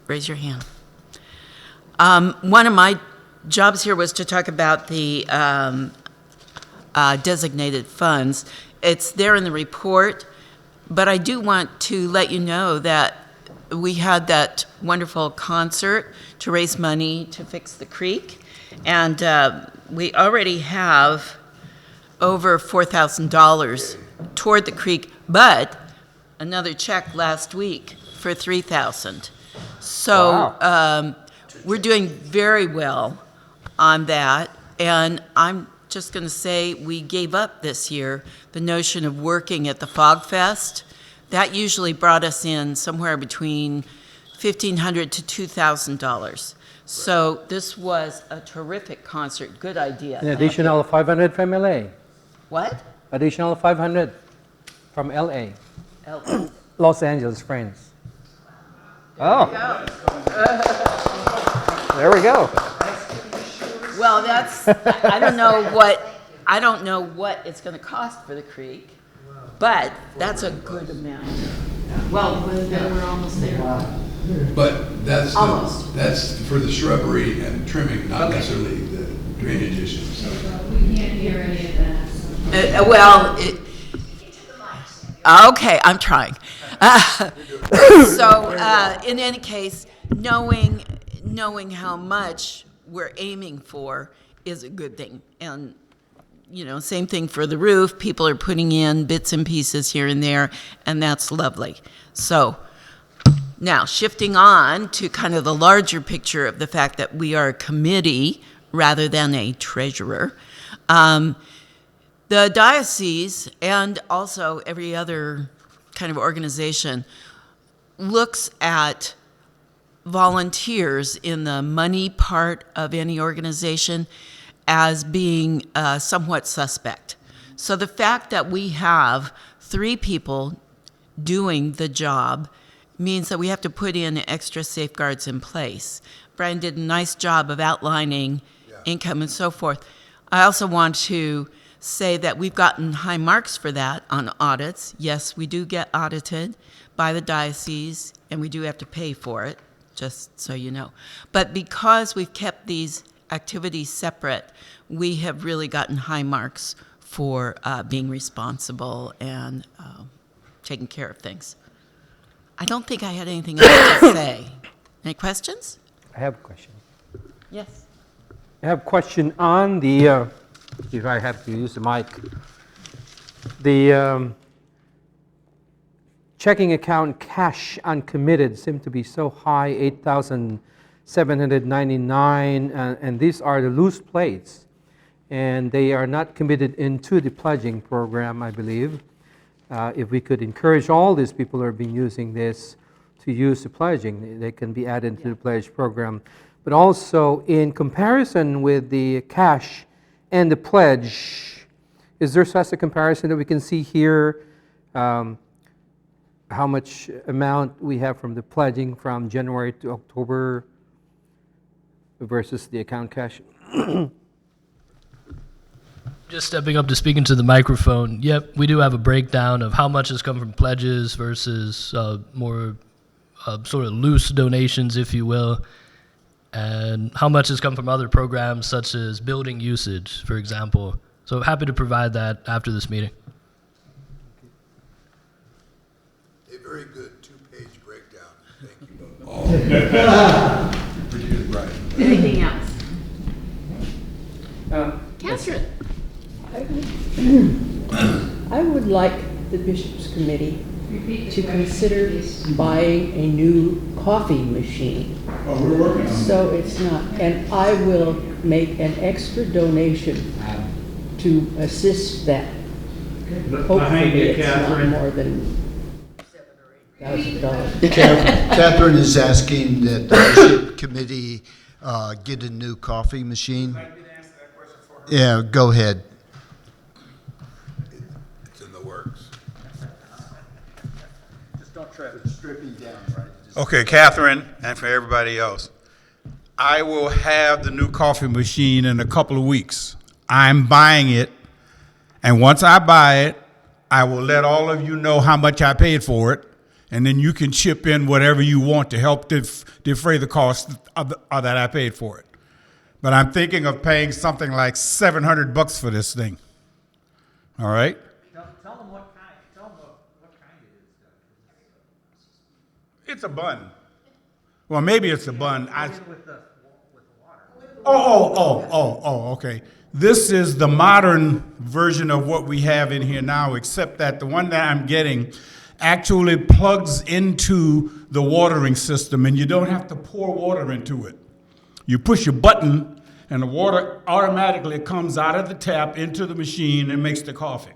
raise your hand. One of my jobs here was to talk about the designated funds. It's there in the report, but I do want to let you know that we had that wonderful concert to raise money to fix the creek, and we already have over $4,000 toward the creek, but another check last week for $3,000. So wow. We're doing very well on that, and I'm just going to say we gave up this year the notion of working at the Fog Fest. That usually brought us in somewhere between $1,500 to $2,000. So this was a terrific concert. Good idea. An additional 500 from LA. What? Additional 500 from LA. LA. Los Angeles, friends. Oh. There we go. Well, I don't know what it's going to cost for the creek, but that's a good amount. Well, we're almost there. But that's Almost. that's for the shrubbery and trimming, not necessarily drainage issues. We can't hear any of that. Okay, I'm trying. In any case, knowing how much we're aiming for is a good thing. And, same thing for the roof. People are putting in bits and pieces here and there, and that's lovely. So now shifting on to kind of the larger picture of the fact that we are a committee rather than a treasurer. The diocese and also every other kind of organization looks at volunteers in the money part of any organization as being somewhat suspect. So the fact that we have 3 people doing the job means that we have to put in extra safeguards in place. Brian did a nice job of outlining income and so forth. I also want to say that we've gotten high marks for that on audits. Yes, we do get audited by the diocese, and we do have to pay for it, just so you know. But because we've kept these activities separate, we have really gotten high marks for being responsible and taking care of things. I don't think I had anything else to say. Any questions? I have a question. Yes. I have a question on the, if I have to use the mic, the checking account cash uncommitted seem to be so high, 8,799, and these are the loose plates, and they are not committed into the pledging program, I believe. If we could encourage all these people who have been using this to use the pledging, they can be added to the pledge program. But also, in comparison with the cash and the pledge, is there such a comparison that we can see here, how much amount we have from the pledging from January to October versus the account cash? Just stepping up to speaking to the microphone, yep, we do have a breakdown of how much has come from pledges versus more sort of loose donations, if you will, and how much has come from other programs such as building usage, for example. So happy to provide that after this meeting. A very good 2-page breakdown. Thank you. Pretty good, Brian. Anything else? Catherine. I would like the Bishops' Committee to consider buying a new coffee machine. Oh, we're working on it. So it's not, and I will make an extra donation to assist that. Hopefully it's not more than $7,000 or $8,000. Catherine is asking that the Bishop Committee get a new coffee machine. Would you like me to answer that question for her? Yeah, go ahead. It's in the works. Just don't try to strip him down, right? Okay, Catherine, and for everybody else, I will have the new coffee machine in a couple of weeks. I'm buying it, and once I buy it, I will let all of you know how much I paid for it, and then you can chip in whatever you want to help defray the cost of that I paid for it. But I'm thinking of paying something like $700 for this thing. All right? Tell them what kind. Tell them what kind it is. It's a bun. Well, maybe it's a bun. With the water. Okay. This is the modern version of what we have in here now, except that the one that I'm getting actually plugs into the watering system, and you don't have to pour water into it. You push a button, and the water automatically comes out of the tap into the machine and makes the coffee.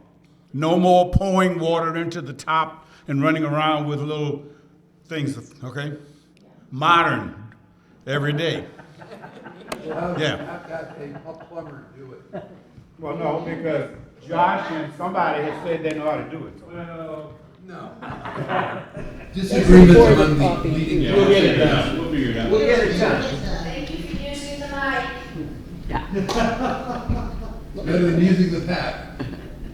No more pouring water into the top and running around with little things, okay? Modern, every day. Yeah. I've got a plumber do it. Well, no, because Josh and somebody has said they know how to do it. Well, no. Disagreements among the leading. We'll get it done. We'll figure it out. We'll get it done. Thank you for using the mic. Better than using the tap.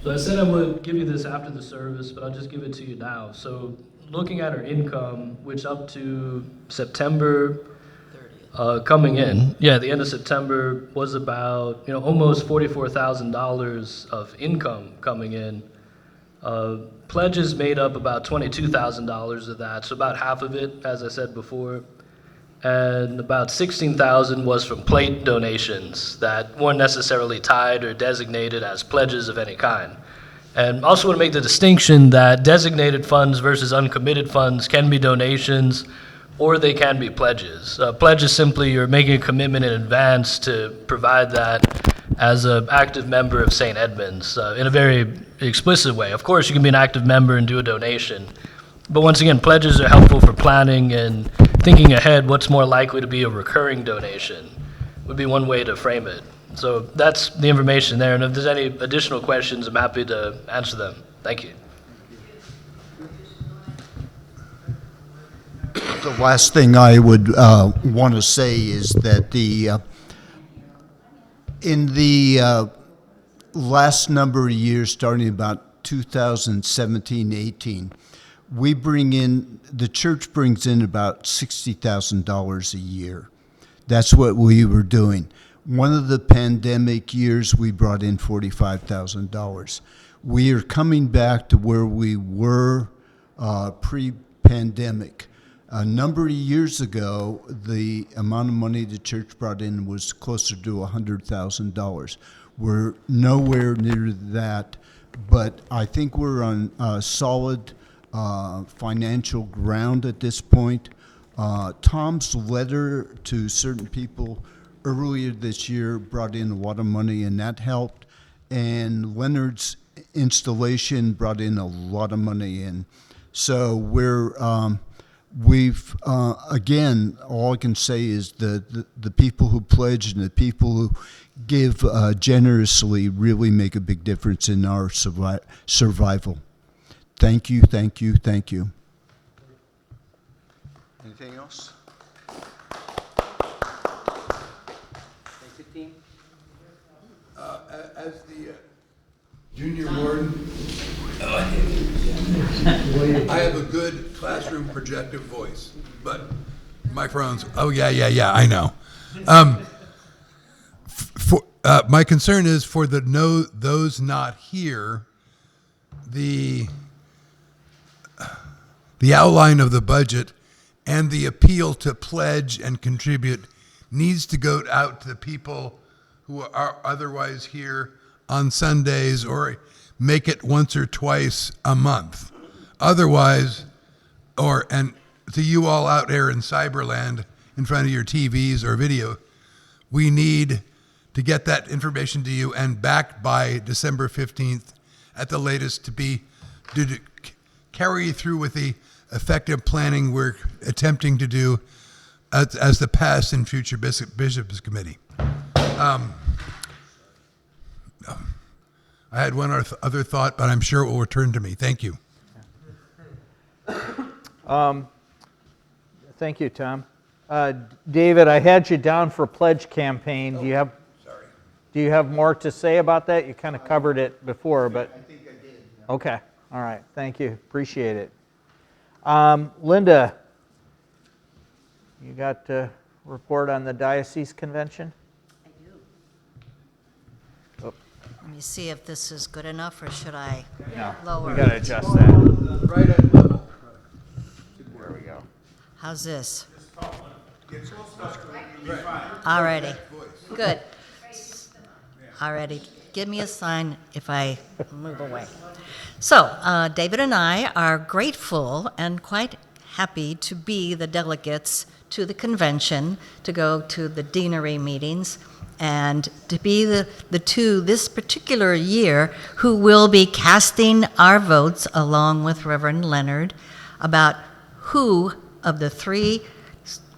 So I said I would give you this after the service, but I'll just give it to you now. So looking at our income, which up to September Coming in, yeah, the end of September was about almost $44,000 of income coming in. Pledges made up about $22,000 of that, so about half of it, as I said before, and about $16,000 was from plate donations that weren't necessarily tied or designated as pledges of any kind. And also want to make the distinction that designated funds versus uncommitted funds can be donations or they can be pledges. Pledges simply you're making a commitment in advance to provide that as an active member of St. Edmunds in a very explicit way. Of course, you can be an active member and do a donation. But once again, pledges are helpful for planning and thinking ahead what's more likely to be a recurring donation would be one way to frame it. So that's the information there. And if there's any additional questions, I'm happy to answer them. Thank you. The last thing I would want to say is that in the last number of years, starting about 2017-18, the church brings in about $60,000 a year. That's what we were doing. One of the pandemic years, we brought in $45,000. We are coming back to where we were pre-pandemic. A number of years ago, the amount of money the church brought in was closer to $100,000. We're nowhere near that, but I think we're on solid financial ground at this point. Tom's letter to certain people earlier this year brought in a lot of money, and that helped. And Leonard's installation brought in a lot of money in. So we've again, all I can say is the people who pledge and the people who give generously really make a big difference in our survival. Thank you, thank you, thank you. Anything else? Thank you, team. As the junior warden, I have a good classroom projective voice, but microphones, oh yeah, I know. My concern is for those not here, the outline of the budget and the appeal to pledge and contribute needs to go out to the people who are otherwise here on Sundays, or make it once or twice a month. Otherwise, and to you all out there in Cyberland in front of your TVs or video, we need to get that information to you and back by December 15th at the latest to carry you through with the effective planning we're attempting to do as the past and future bishops committee. I had one other thought, but I'm sure it will return to me. Thank you. Thank you, Tom. David, I had you down for pledge campaign. Do you have more to say about that? You kind of covered it before, but I think I did. Yeah. Okay. All right. Thank you. Appreciate it. Linda, you got a report on the diocese convention? I do. Let me see if this is good enough, or should I lower we got to adjust that. Right at level. There we go. How's this? Right. Alrighty. Good. Alrighty. Give me a sign if I move away. So, David and I are grateful and quite happy to be the delegates to the convention, to go to the deanery meetings, and to be the two this particular year who will be casting our votes along with Reverend Leonard about who of the three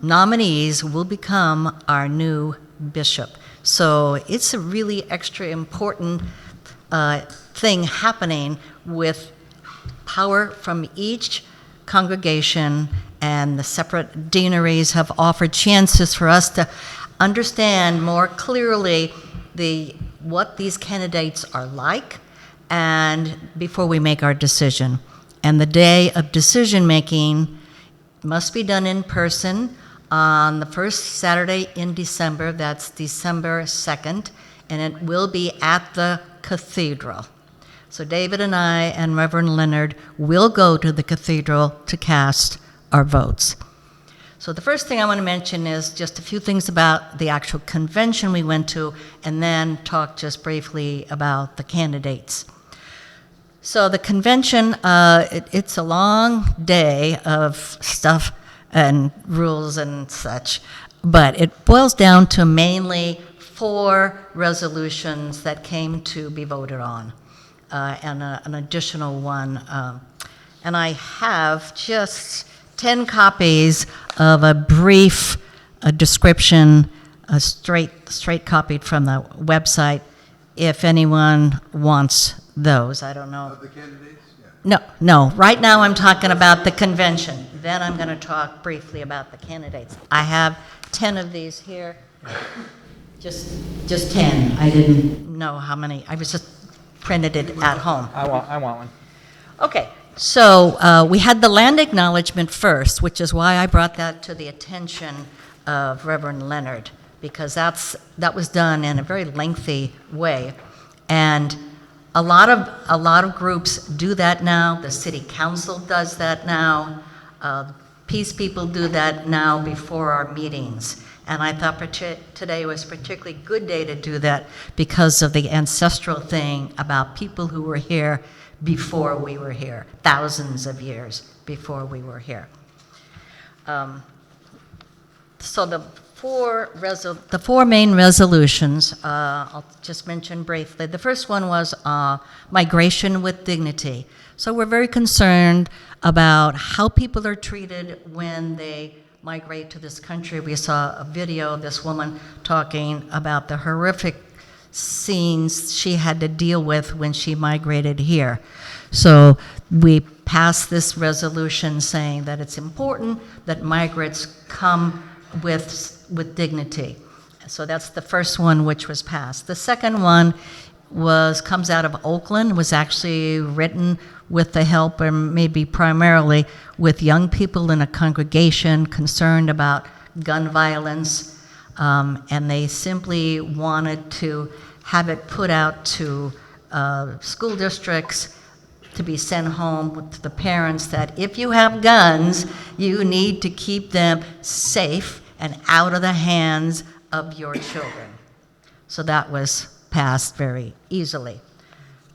nominees will become our new bishop. So it's a really extra important thing happening with power from each congregation, and the separate deaneries have offered chances for us to understand more clearly what these candidates are like, and before we make our decision. And the day of decision making must be done in person on the first Saturday in December. That's December 2nd, and it will be at the cathedral. So David and I and Reverend Leonard will go to the cathedral to cast our votes. So the first thing I want to mention is just a few things about the actual convention we went to, and then talk just briefly about the candidates. So the convention, it's a long day of stuff and rules and such, but it boils down to mainly 4 resolutions that came to be voted on, and an additional one. And I have just 10 copies of a brief description, straight copied from the website, if anyone wants those. I don't know. Of the candidates? Yeah. No. Right now I'm talking about the convention. Then I'm going to talk briefly about the candidates. I have 10 of these here. Just 10. I didn't know how many. I was just printed it at home. I want one. Okay. So we had the land acknowledgement first, which is why I brought that to the attention of Reverend Leonard, because that was done in a very lengthy way, and a lot of groups do that now. The city council does that now. Peace people do that now before our meetings. And I thought today was a particularly good day to do that because of the ancestral thing about people who were here before we were here, thousands of years before we were here. So the four main resolutions, I'll just mention briefly. The first one was migration with dignity. So we're very concerned about how people are treated when they migrate to this country. We saw a video of this woman talking about the horrific scenes she had to deal with when she migrated here. So we passed this resolution saying that it's important that migrants come with dignity. So that's the first one which was passed. The second one comes out of Oakland, was actually written with the help, or maybe primarily with young people in a congregation concerned about gun violence, and they simply wanted to have it put out to school districts to be sent home to the parents that if you have guns, you need to keep them safe and out of the hands of your children. So that was passed very easily.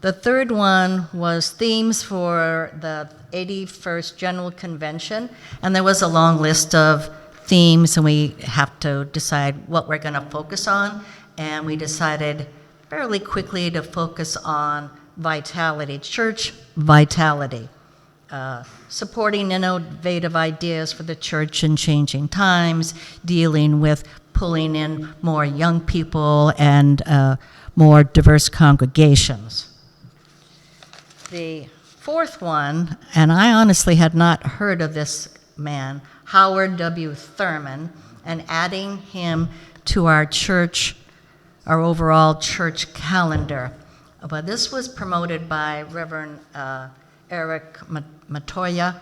The third one was themes for the 81st General Convention, and there was a long list of themes, and we have to decide what we're going to focus on, and we decided fairly quickly to focus on vitality, church vitality, supporting innovative ideas for the church in changing times, dealing with pulling in more young people and more diverse congregations. The fourth one, and I honestly had not heard of this man, Howard W. Thurman, and adding him to our church, our overall church calendar. But this was promoted by Reverend Eric Matoya,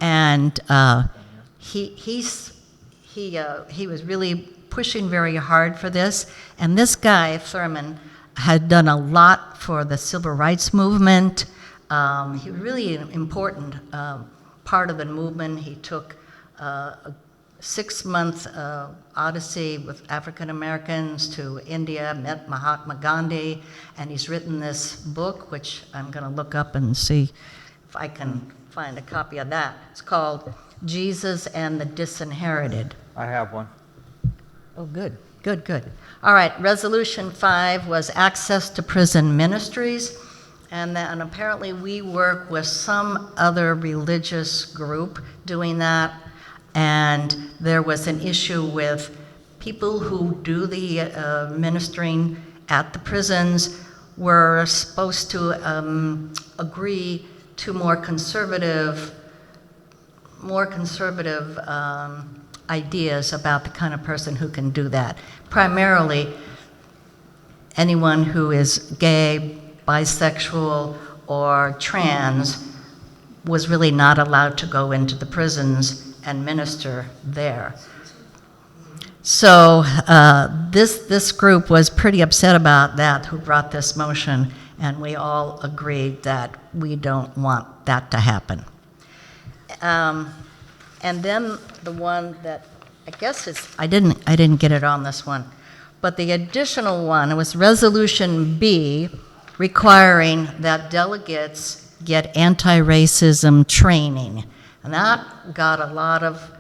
and he was really pushing very hard for this. And this guy Thurman had done a lot for the civil rights movement. He was really an important part of the movement. He took a 6-month odyssey with African Americans to India, met Mahatma Gandhi, and he's written this book, which I'm going to look up and see if I can find a copy of that. It's called Jesus and the Disinherited. I have one. Oh, good. All right, Resolution 5 was access to prison ministries, and apparently we work with some other religious group doing that, and there was an issue with people who do the ministering at the prisons were supposed to agree to more conservative ideas about the kind of person who can do that. Primarily, anyone who is gay, bisexual, or trans was really not allowed to go into the prisons and minister there. So this group was pretty upset about that, who brought this motion, and we all agreed that we don't want that to happen. And then the one that I guess I didn't get it on this one, but the additional one, it was Resolution B, requiring that delegates get anti-racism training. And that got a lot of,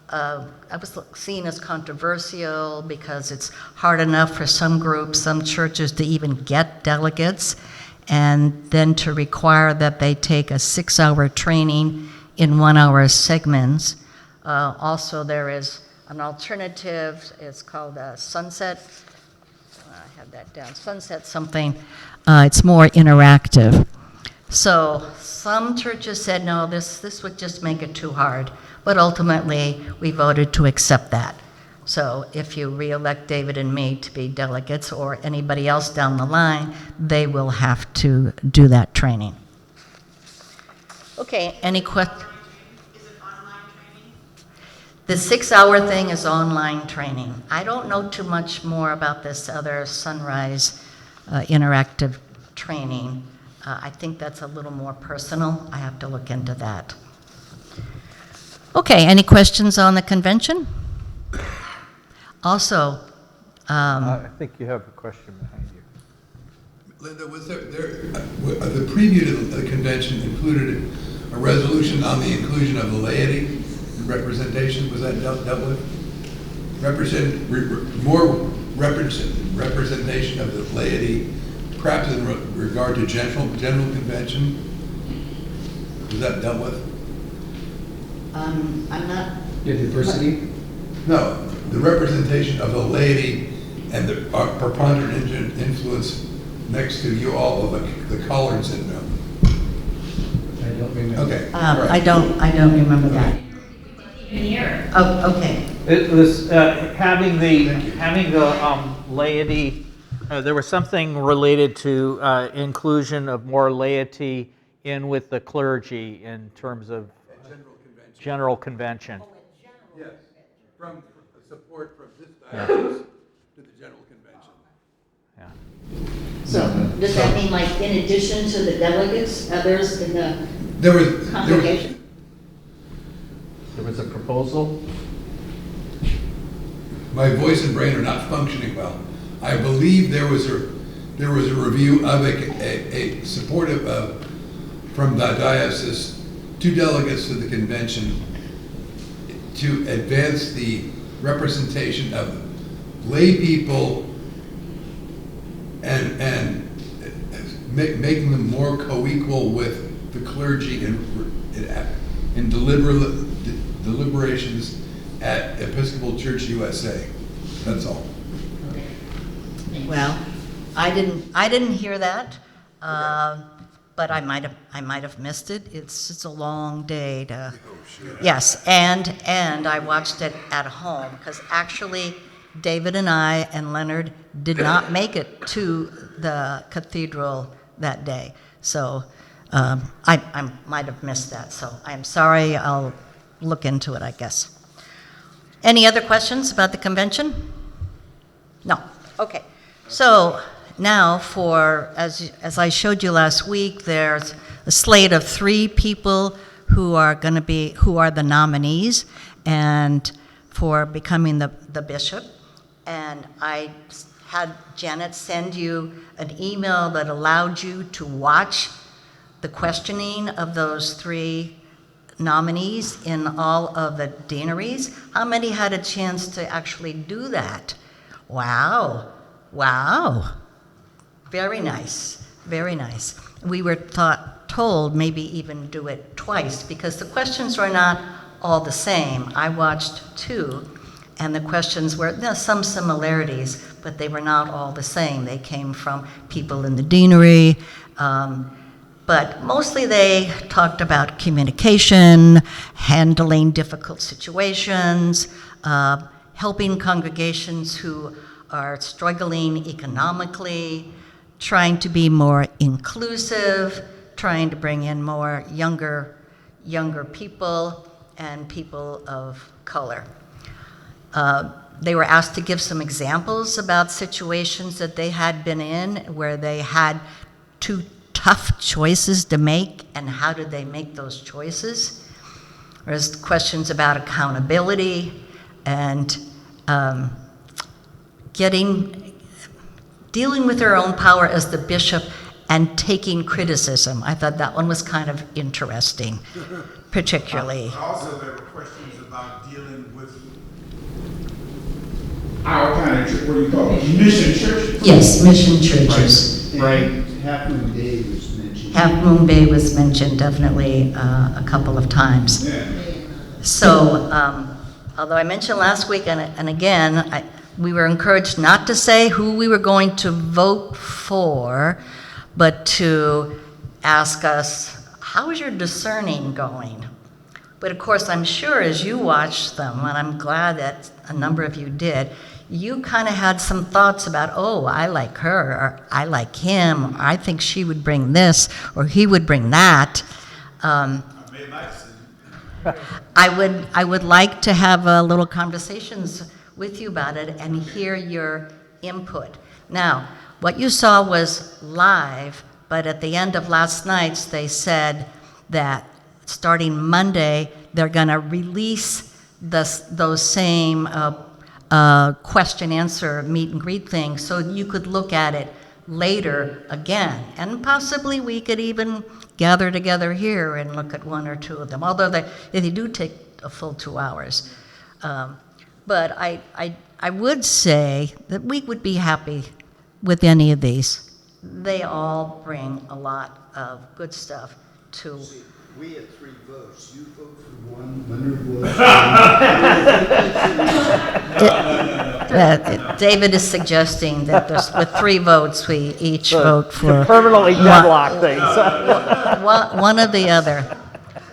I was seen as controversial because it's hard enough for some groups, some churches to even get delegates, and then to require that they take a 6-hour training in 1-hour segments. Also, there is an alternative, it's called Sunset. I have that down, Sunset something. It's more interactive. So some churches said, no, this would just make it too hard. But ultimately, we voted to accept that. So if you re-elect David and me to be delegates, or anybody else down the line, they will have to do that training. Okay, any questions? Is it online training? The 6-hour thing is online training. I don't know too much more about this other Sunrise interactive training. I think that's a little more personal. I have to look into that. Okay, any questions on the convention? Also, I think you have a question behind you. Linda, was the preview to the convention included a resolution on the inclusion of the laity in representation? Was that dealt with? More representation of the laity, perhaps in regard to general convention? Was that dealt with? I'm not. Diversity? No, the representation of the laity and the preponderant influence next to you all of the collards in them. I don't remember. Okay. Right. I don't remember that. Here. Oh, okay. It was having the laity. There was something related to inclusion of more laity in with the clergy in terms of general convention. Yes, from support from this diocese to the general convention. Yeah. So does that mean, like, in addition to the delegates, others in the congregation? There was a proposal. My voice and brain are not functioning well. I believe there was a review of a supportive from the diocese, 2 delegates to the convention to advance the representation of lay people and making them more co-equal with the clergy in deliberations at Episcopal Church USA. That's all. Well, I didn't hear that, but I might have missed it. It's a long day to. Yes, and I watched it at home because actually David and I and Leonard did not make it to the cathedral that day, so I might have missed that. So I'm sorry. I'll look into it, I guess. Any other questions about the convention? No. Okay. So now as I showed you last week, there's a slate of 3 people who are the nominees and for becoming the bishop. And I had Janet send you an email that allowed you to watch the questioning of those 3 nominees in all of the deaneries. How many had a chance to actually do that? Wow. Very nice, very nice. We were told maybe even do it twice because the questions were not all the same. I watched 2, and the questions were, some similarities, but they were not all the same. They came from people in the deanery, but mostly they talked about communication, handling difficult situations, helping congregations who are struggling economically, trying to be more inclusive, trying to bring in more younger people, and people of color. They were asked to give some examples about situations that they had been in where they had two tough choices to make, and how did they make those choices. There's questions about accountability and dealing with their own power as the bishop and taking criticism. I thought that one was kind of interesting, particularly. Also, there were questions about dealing with our kind of church, what do you call it, mission churches. Yes, mission churches. Right. Half Moon Day was mentioned. Half Moon Bay was mentioned definitely a couple of times. Yeah. So, although I mentioned last week, and again, we were encouraged not to say who we were going to vote for, but to ask us, how is your discerning going? But of course, I'm sure as you watched them, and I'm glad that a number of you did, you kind of had some thoughts about, oh, I like her, or I like him, or I think she would bring this, or he would bring that. I would like to have a little conversations with you about it and hear your input. Now, what you saw was live, but at the end of last night's, they said that starting Monday, they're going to release those same question-answer meet and greet things, so you could look at it later again, and possibly we could even gather together here and look at one or two of them, although they do take a full 2 hours. But I would say that we would be happy with any of these. They all bring a lot of good stuff to. We had 3 votes. You vote for one, Leonard votes. David is suggesting that with 3 votes, we each vote for. Permanently deadlock things. One or the other.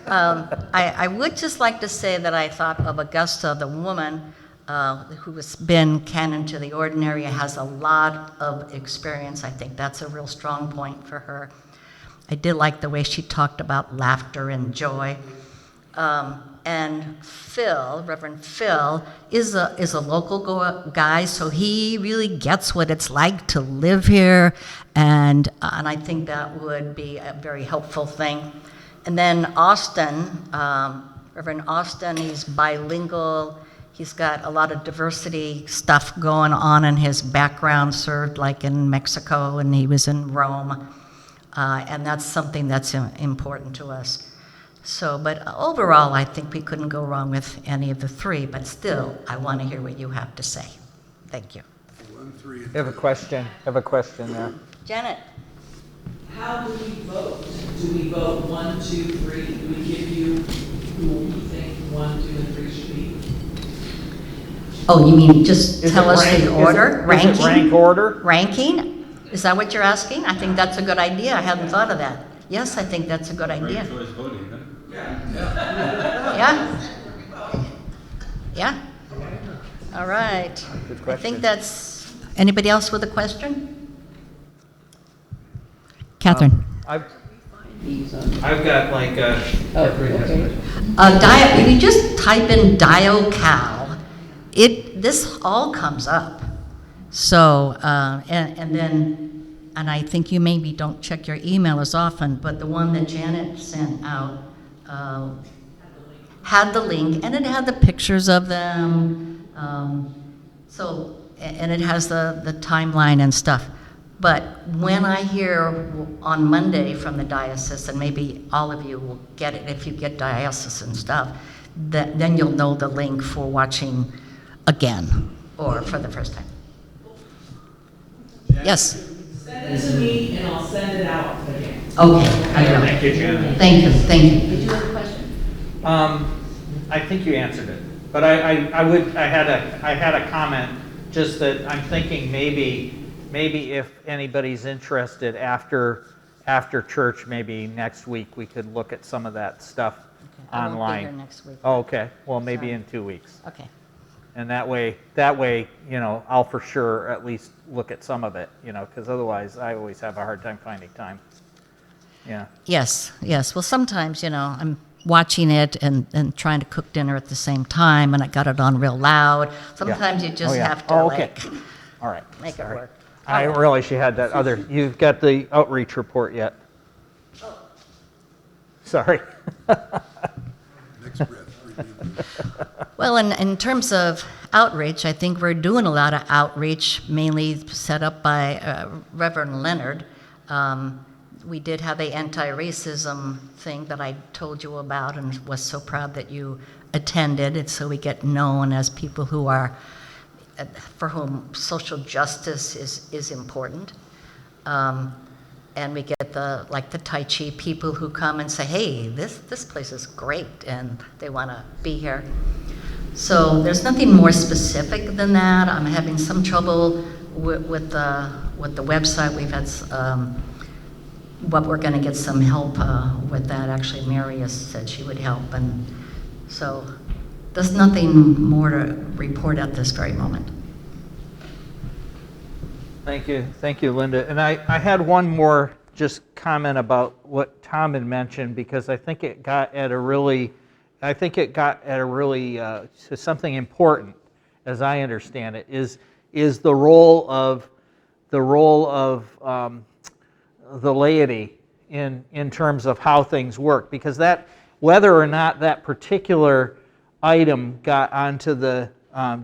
I would just like to say that I thought of Augusta, the woman who has been canon to the ordinary, has a lot of experience. I think that's a real strong point for her. I did like the way she talked about laughter and joy. And Phil, Reverend Phil, is a local guy, so he really gets what it's like to live here, and I think that would be a very helpful thing. And then Austin, Reverend Austin, he's bilingual. He's got a lot of diversity stuff going on in his background, served like in Mexico, and he was in Rome. And that's something that's important to us. So, but overall, I think we couldn't go wrong with any of the 3, but still, I want to hear what you have to say. Thank you. You have a question? There. Janet. How do we vote? Do we vote 1, 2, 3? Do we give you who we think 1, 2, and 3 should be? Oh, you mean just tell us the order? Ranking? Is it rank order? Ranking? Is that what you're asking? I think that's a good idea. I hadn't thought of that. Yes, I think that's a good idea. Ranked choice voting, then. Yeah? Yeah? All right. Good I question. think that's, anybody else with a question? Catherine. I've got like a. Okay. If you just type in DioCal, this all comes up. So, and I think you maybe don't check your email as often, but the one that Janet sent out had the link, and it had the pictures of them. And it has the timeline and stuff. But when I hear on Monday from the diocese, and maybe all of you will get it if you get diocesan stuff, then you'll know the link for watching again or for the first time. Yes? Send it to me and I'll send it out again. Okay, I will. Thank you, Janet. Thank you. Did you have a question? I think you answered it, but I had a comment, just that I'm thinking maybe if anybody's interested after church, maybe next week we could look at some of that stuff I online. won't be here next week. Oh, okay. Well, maybe Sorry. in 2 weeks. Okay. And that way, I'll for sure at least look at some of it, because otherwise I always have a hard time finding time. Yeah. Yes. Well, sometimes, I'm watching it and trying to cook dinner at the same time, and I got it on real loud. Sometimes you just have to like All right. make it work. I didn't realize you had that other. You've got the outreach report yet. Oh. Sorry. Next breath. Well, in terms of outreach, I think we're doing a lot of outreach, mainly set up by Reverend Leonard. We did have a anti-racism thing that I told you about and was so proud that you attended. And so we get known as people who are, for whom social justice is important. And we get the Tai Chi people who come and say, hey, this place is great, and they want to be here. So there's nothing more specific than that. I'm having some trouble with the website. We've had, but we're going to get some help with that. Actually, Mary has said she would help, and so there's nothing more to report at this very moment. Thank you, Linda. And I had one more just comment about what Tom had mentioned, because I think it got at a really to something important, as I understand it, is the role of the laity in terms of how things work, because that, whether or not that particular item got onto the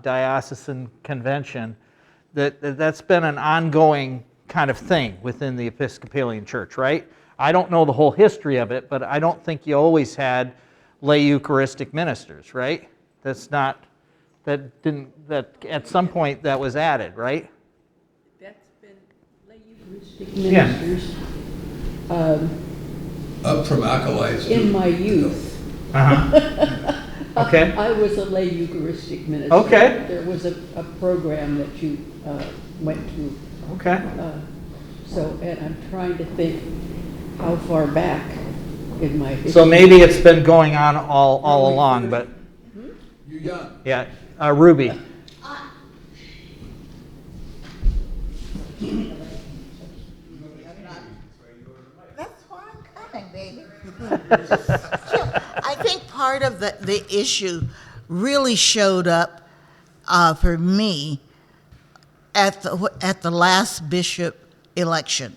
diocesan convention, that's been an ongoing kind of thing within the Episcopalian Church, right? I don't know the whole history of it, but I don't think you always had lay Eucharistic ministers, right? That at some point that was added, right? That's been lay Eucharistic ministers. Up from acolytes. In my youth. Okay. I was a lay Eucharistic minister. Okay. There was a program that you went to. Okay. And I'm trying to think how far back in my history. So maybe it's been going on all along, but You're young. yeah, Ruby. That's why I'm coming, baby. I think part of the issue really showed up for me at the last bishop election,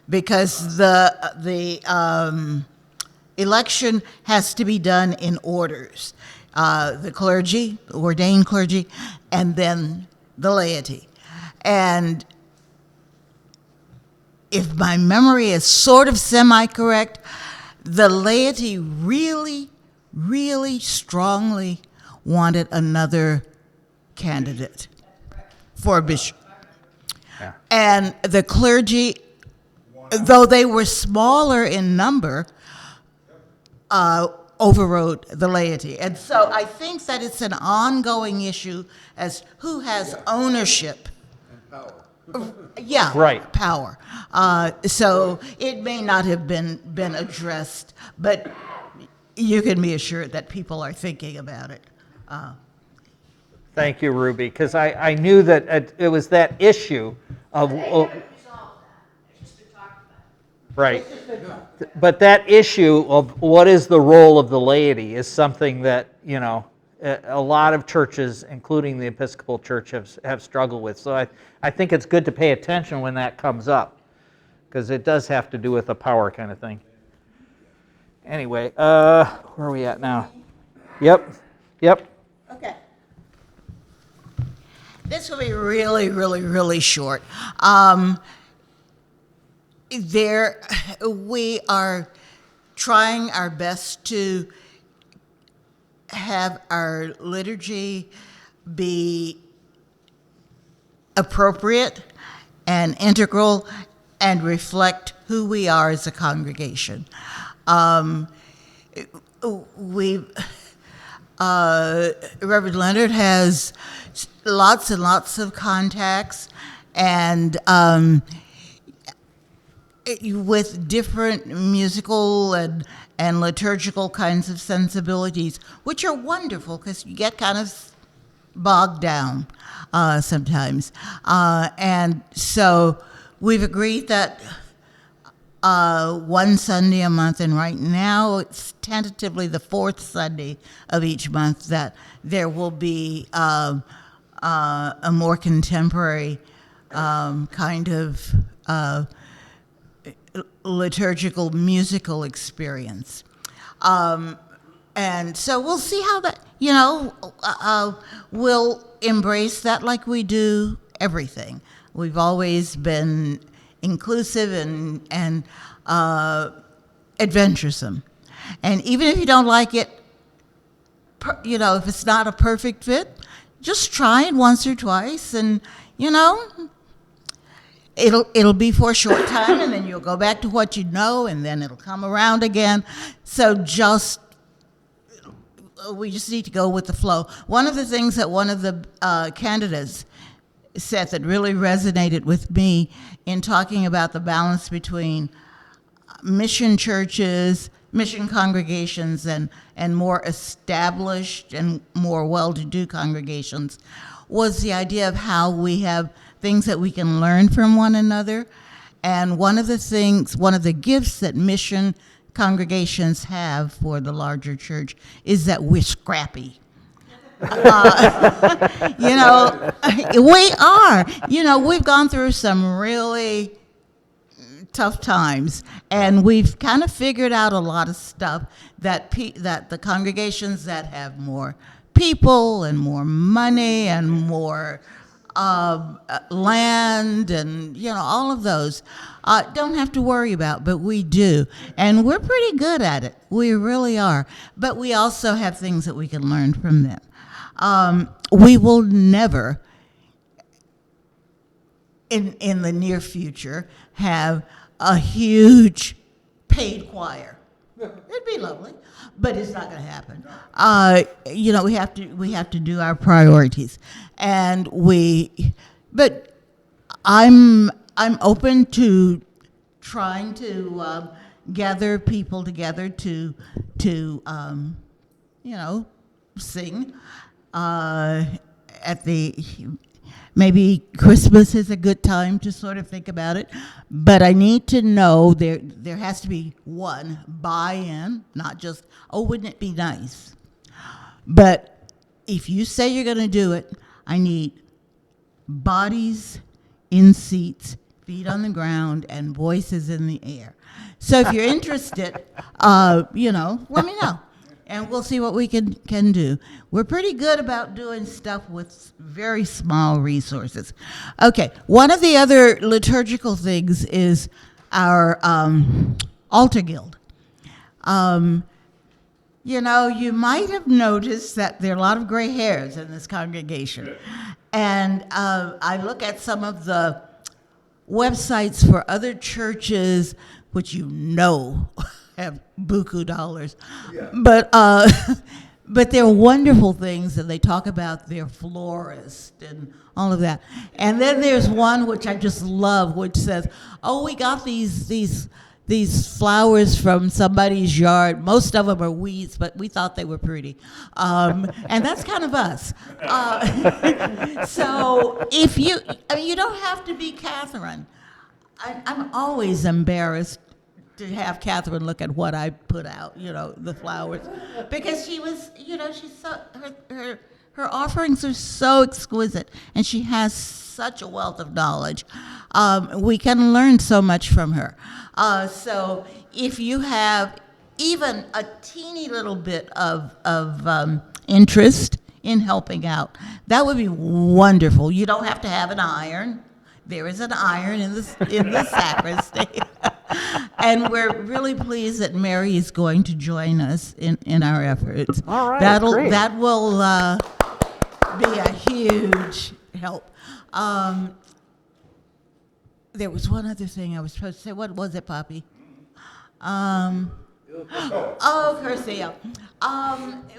because the election has to be done in orders. The clergy, the ordained clergy, and then the laity. And if my memory is sort of semi-correct, the laity really, really strongly wanted another candidate for a bishop. Yeah. And the clergy, though they were smaller in number, overrode the laity. And so I think that it's an ongoing issue as who has ownership. And power. Yeah, right. Power. So it may not have been addressed, but you can be assured that people are thinking about it. Thank you, Ruby, because I knew that it was that issue of right. But that issue of what is the role of the laity is something that, you know, a lot of churches, including the Episcopal Church, have struggled with. So I think it's good to pay attention when that comes up, because it does have to do with a power kind of thing. Anyway, where are we at now? Yep. Okay. This will be really, really, really short. We are trying our best to have our liturgy be appropriate and integral and reflect who we are as a congregation. Reverend Leonard has lots and lots of contacts, and with different musical and liturgical kinds of sensibilities, which are wonderful because you get kind of bogged down sometimes. And so we've agreed that one Sunday a month, and right now it's tentatively the fourth Sunday of each month that there will be a more contemporary kind of liturgical musical experience. And so we'll see how that, we'll embrace that like we do everything. We've always been inclusive and adventuresome. And even if you don't like it, if it's not a perfect fit, just try it once or twice, and it'll be for a short time, and then you'll go back to what you know, and then it'll come around again. So we just need to go with the flow. One of the things that one of the candidates said that really resonated with me in talking about the balance between mission churches, mission congregations, and more established and more well-to-do congregations was the idea of how we have things that we can learn from one another. And one of the gifts that mission congregations have for the larger church is that we're scrappy. We are. We've gone through some really tough times, and we've kind of figured out a lot of stuff that the congregations that have more people and more money and more land and all of those don't have to worry about, but we do, and we're pretty good at it. We really are. But we also have things that we can learn from them. We will never, in the near future, have a huge paid choir. It'd be lovely, but it's not going to happen. We have to do our priorities, but I'm open to trying to gather people together to sing. Maybe Christmas is a good time to sort of think about it, but I need to know there has to be one buy-in, not just, wouldn't it be nice? But if you say you're going to do it, I need bodies in seats, feet on the ground, and voices in the air. So if you're interested, let me know. And we'll see what we can do. We're pretty good about doing stuff with very small resources. Okay, one of the other liturgical things is our altar guild. You might have noticed that there are a lot of gray hairs in this congregation. And I look at some of the websites for other churches, which have buku dollars, yeah. But they're wonderful things, and they talk about their florist and all of that. And then there's one which I just love, which says, we got these flowers from somebody's yard. Most of them are weeds, but we thought they were pretty. And that's kind of us. So if you don't have to be Catherine. I'm always embarrassed to have Catherine look at what I put out, the flowers, because she was, she's so, her offerings are so exquisite, and she has such a wealth of knowledge. We can learn so much from her. So if you have even a teeny little bit of interest in helping out, that would be wonderful. You don't have to have an iron. There is an iron in the sacristy. And we're really pleased that Mary is going to join us in our efforts. All right, great. That will be a huge help. There was one other thing I was supposed to say. What was it, Poppy? Curcio.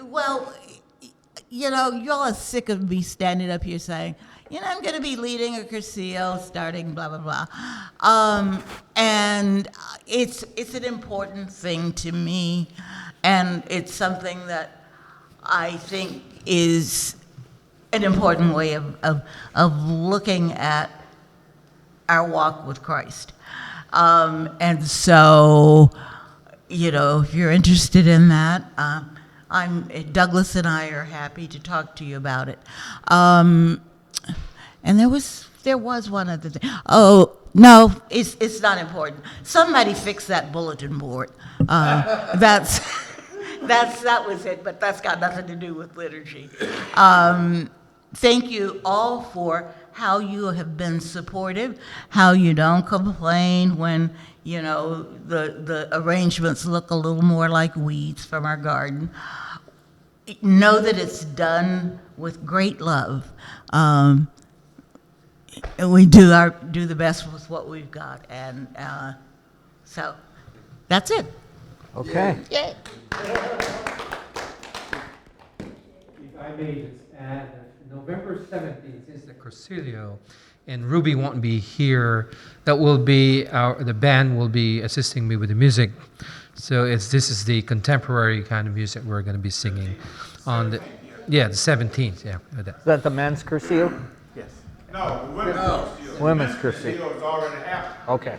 Well, y'all are sick of me standing up here saying, I'm going to be leading a Curcio starting blah, blah, blah. And it's an important thing to me, and it's something that I think is an important way of looking at our walk with Christ. And so, you know, if you're interested in that, Douglas and I are happy to talk to you about it. And there was one other thing. Oh, no, it's not important. Somebody fix that bulletin board. That was it, but that's got nothing to do with liturgy. Thank you all for how you have been supportive, how you don't complain when, you know, the arrangements look a little more like weeds from our garden. Know that it's done with great love. And we do the best with what we've got, and so that's it. Okay. Yay. If I may just add, November 17th is the Cursilio, and Ruby won't be here. That will be the band will be assisting me with the music. So this is the contemporary kind of music we're going to be singing on the 17th. Yeah. Is that the men's cursillo? Yes. No, the women's cursillo. Women's The men's cursillo. cursillo has already happened. Okay.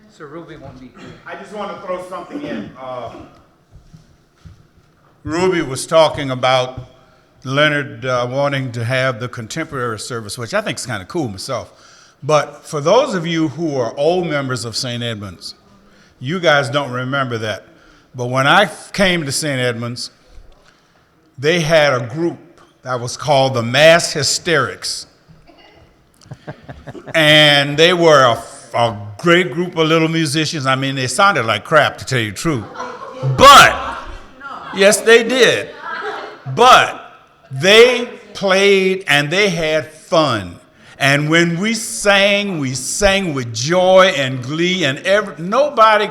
So Ruby won't be here. I just want to throw something in. Ruby was talking about Leonard wanting to have the contemporary service, which I think is kind of cool myself. But for those of you who are old members of St. Edmunds, you guys don't remember that. But when I came to St. Edmunds, they had a group that was called the Mass Hysterics. And they were a great group of little musicians. I mean, they sounded like crap, to tell you the truth. But, yes, they did. But they played and they had fun. And when we sang with joy and glee, and nobody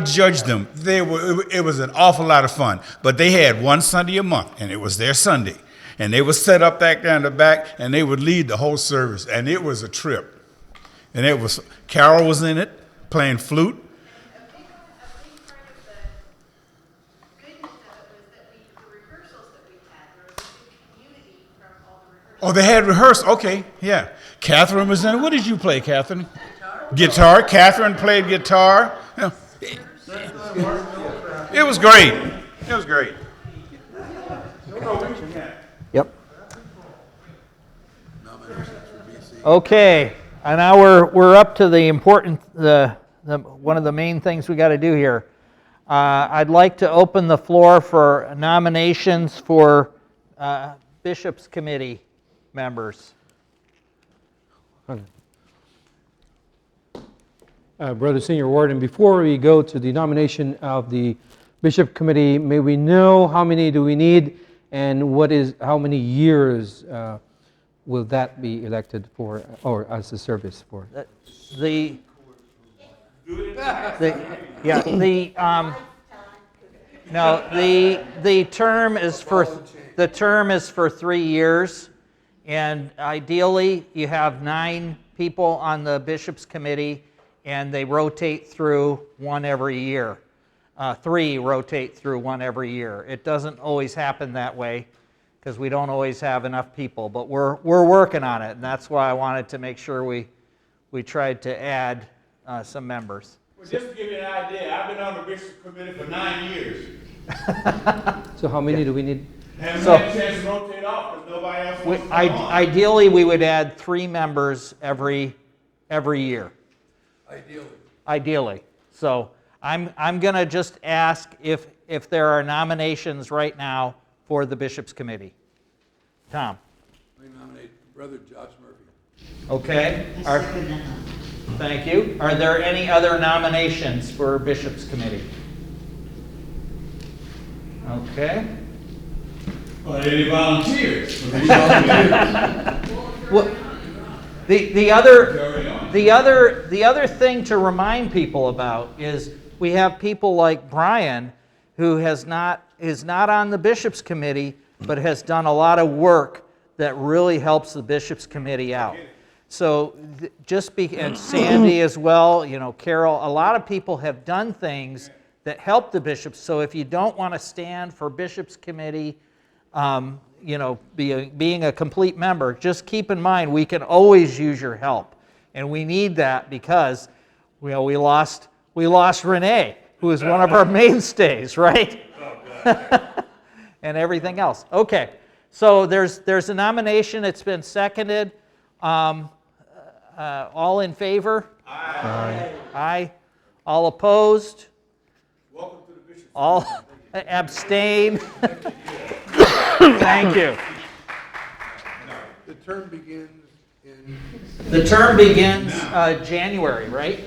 judged them. It was an awful lot of fun. But they had one Sunday a month, and it was their Sunday. And they would set up back there in the back, and they would lead the whole service. And it was a trip. And Carol was in it, playing flute. Oh, they had rehearsal. Okay, yeah. Catherine was in it. What did you play, Catherine? Guitar. Catherine played guitar. Yeah. It was great. It was great. Yep. Okay, and now we're up to the important one of the main things we got to do here. I'd like to open the floor for nominations for Bishops' Committee members. Brother Senior Warden, before we go to the nomination of the Bishop Committee, may we know how many do we need and how many years will that be elected for, or as a service for? The term is for 3 years, and ideally you have 9 people on the Bishops' Committee, and they rotate through one every year. 3 rotate through one every year. It doesn't always happen that way because we don't always have enough people, but we're working on it, and that's why I wanted to make sure we tried to add some members. Well, just to give you an idea, I've been on the Bishop Committee for 9 years. So how many do we need? Haven't had a chance to rotate off because nobody else wants to come on. Ideally, we would add 3 members every year. Ideally. So I'm going to just ask if there are nominations right now for the Bishops' Committee. Tom. I nominate Brother Josh Murphy. Okay. Thank you. Are there any other nominations for Bishops' Committee? Okay. Any volunteers? Well, the other thing to remind people about is we have people like Brian, who is not on the Bishops' Committee, but has done a lot of work that really helps the Bishops' Committee out. So and Sandy as well, Carol, a lot of people have done things that help the bishops. So if you don't want to stand for Bishops' Committee, being a complete member, just keep in mind we can always use your help. And we need that because Well, we lost Renee, who is one of our mainstays, right? And everything else. Okay, so there's a nomination. It's been seconded. All in favor? Aye. Aye. All opposed? Welcome to the bishop. All abstain? Thank you. The term begins in. The term begins January, right?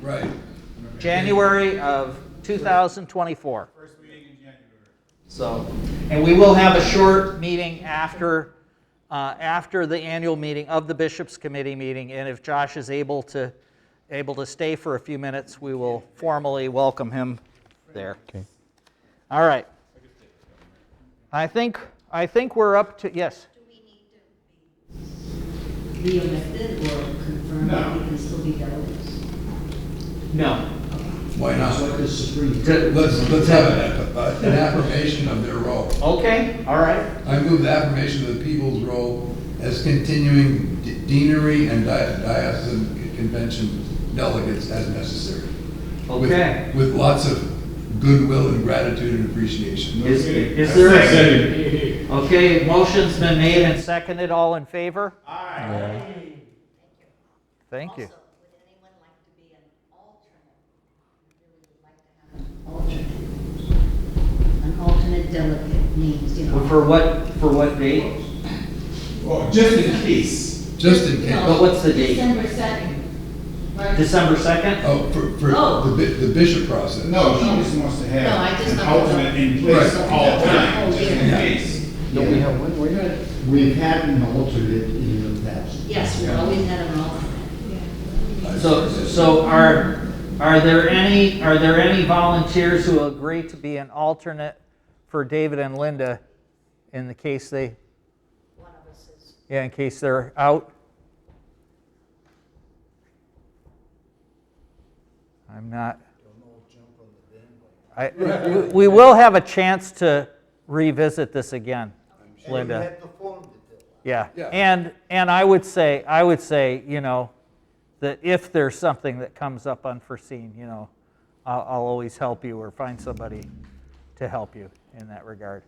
Right. January of 2024. First meeting in January. So, and we will have a short meeting after the annual meeting of the Bishops' Committee meeting, and if Josh is able to stay for a few minutes, we will formally welcome him there. Okay. All right. I think we're up to, yes. Do we need to be re-elected or confirm that we can still be delegates? No. Why not? What does Supreme? Let's have an affirmation of their role. Okay, all right. I move the affirmation of the people's role as continuing deanery and diocesan convention delegates as necessary. Okay. With lots of goodwill and gratitude and appreciation. Is there a second? Okay, motion's been made and seconded. All in favor? Aye. Thank you. An alternate delegate means, you know. For what date? Well, just in case. Just in case. But what's the date? December 2nd. Right? December 2nd? Oh, for the bishop process. No, she just wants to No, I have just an don't alternate in place Right. all the time, Oh, just in yeah. case. Don't we have one? We've had an alternate in the past. Yes, we always had an alternate. So are there any volunteers who agree to be an alternate for David and Linda in the case they? One of us is. Yeah, in case they're out. I'm not. We will have a chance to revisit this again, Linda. Yeah, and I would say, you know, that if there's something that comes up unforeseen, you know, I'll always help you or find somebody to help you in that regard.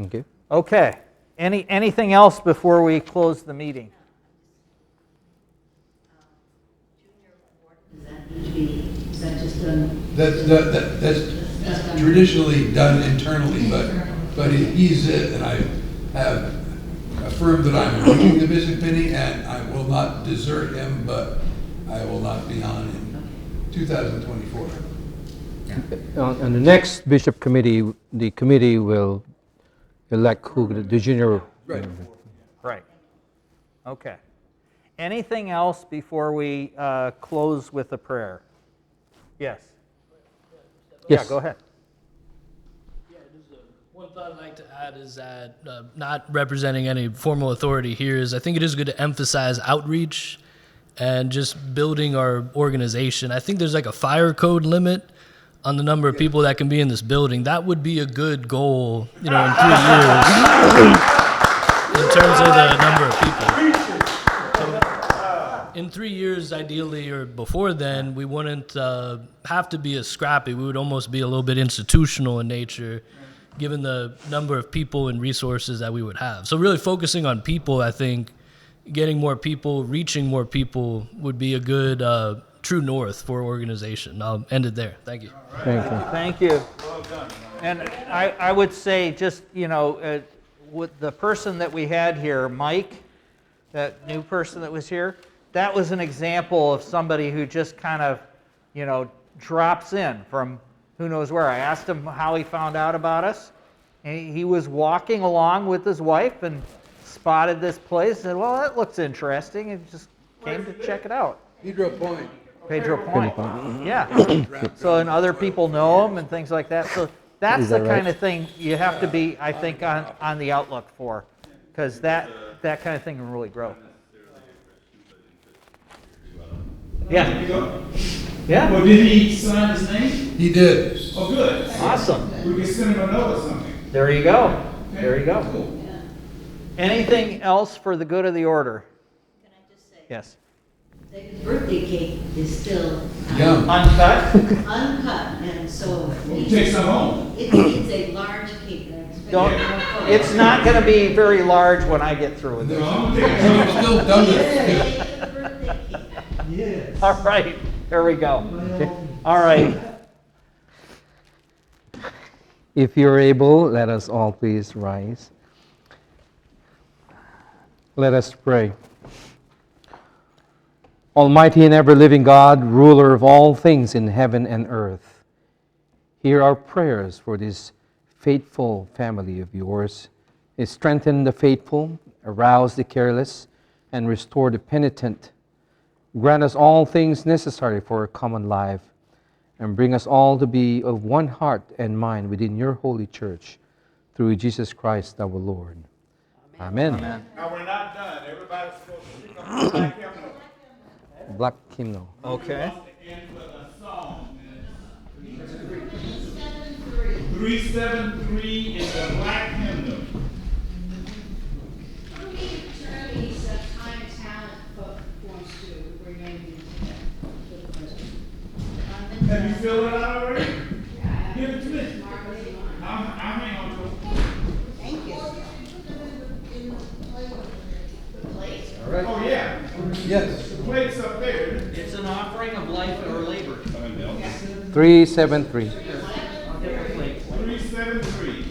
Okay. Okay. Anything else before we close the meeting? Is that just done? That's traditionally done internally, but he's it, and I have affirmed that I'm leading the Bishop Committee, and I will not desert him, but I will not be on in 2024. On the next Bishop Committee, the committee will elect who the junior. Right. Right. Okay. Anything else before we close with a prayer? Yes. Yes. Yeah, go ahead. One thought I'd like to add is that, not representing any formal authority here, is I think it is good to emphasize outreach and just building our organization. I think there's like a fire code limit on the number of people that can be in this building. That would be a good goal, you know, in 3 years, in terms of the number of people. In 3 years, ideally, or before then, we wouldn't have to be as scrappy. We would almost be a little bit institutional in nature, given the number of people and resources that we would have. So really focusing on people, I think, getting more people, reaching more people would be a good true north for organization. I'll end it there. Thank you. Thank you. Thank you. Well done. And I would say just, you know, with the person that we had here, Mike, that new person that was here, that was an example of somebody who just kind of, you know, drops in from who knows where. I asked him how he found out about us, and he was walking along with his wife and spotted this place and said, well, that looks interesting, and just came to check it out. Pedro Point. Pedro Point. Yeah. So, and other people know him and things like that. So that's the kind of thing you have to be, I think, on the outlook for, because that kind of thing can really grow. Yeah. Yeah. Well, did he sign his name? He did. Oh, good. Awesome. We can send him a note or something. There you go. Okay. There you go. Cool. Anything else for the good of the order? Can I just say? Yes. The birthday cake is still Uncut? uncut, and so. We'll take some home. It's a large cake. I expect Don't, more for it's it. not going to be very large when I get through with No, this. I'm gonna take some. Still done It's this. a birthday cake. Yes. All right, there we go. All right. If you're able, let us all please rise. Let us pray. Almighty and ever-living God, ruler of all things in heaven and earth, hear our prayers for this faithful family of yours. Strengthen the faithful, arouse the careless, and restore the penitent. Grant us all things necessary for a common life, and bring us all to be of one heart and mind within your holy church, through Jesus Christ our Lord. Amen. Amen. Now, we're not done. Everybody's supposed to pick up the black hymnal. Black hymnal. Okay. End with a song. 373 is the black hymnal. Who need to turn these time and talent forms to? We're going to do that. Have you filled it out already? Yeah. Give it to me. I'll hang on to it. Thank you. Oh, yeah. Yes. The plate's up there. It's an offering of life or labor. 373. 373.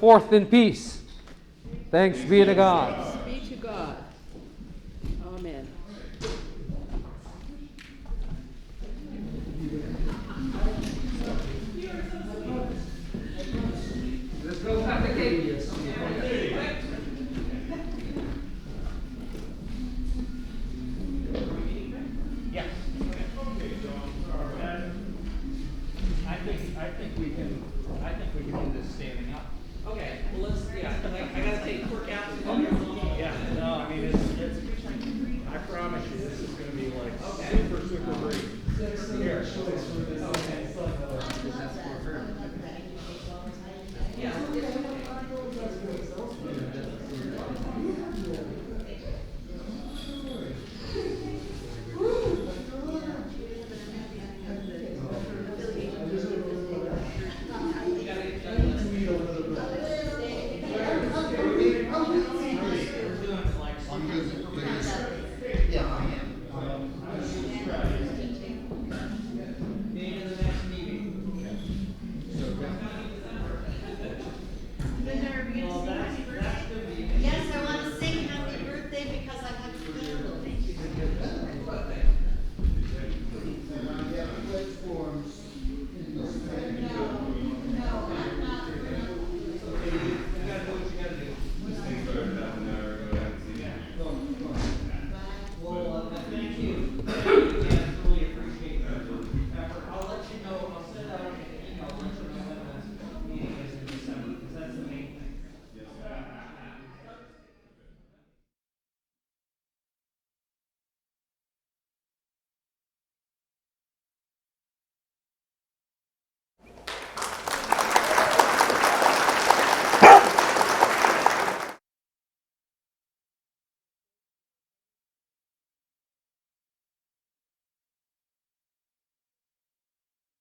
forth in peace. Thanks be to God. Thanks be to God. Amen. Let's go cut the cake. Yeah. I think we can do this standing up. Okay, well, let's, I gotta take work out. Yeah, no, I mean, it's, I promise you, this is gonna be like super brief. Here. Well,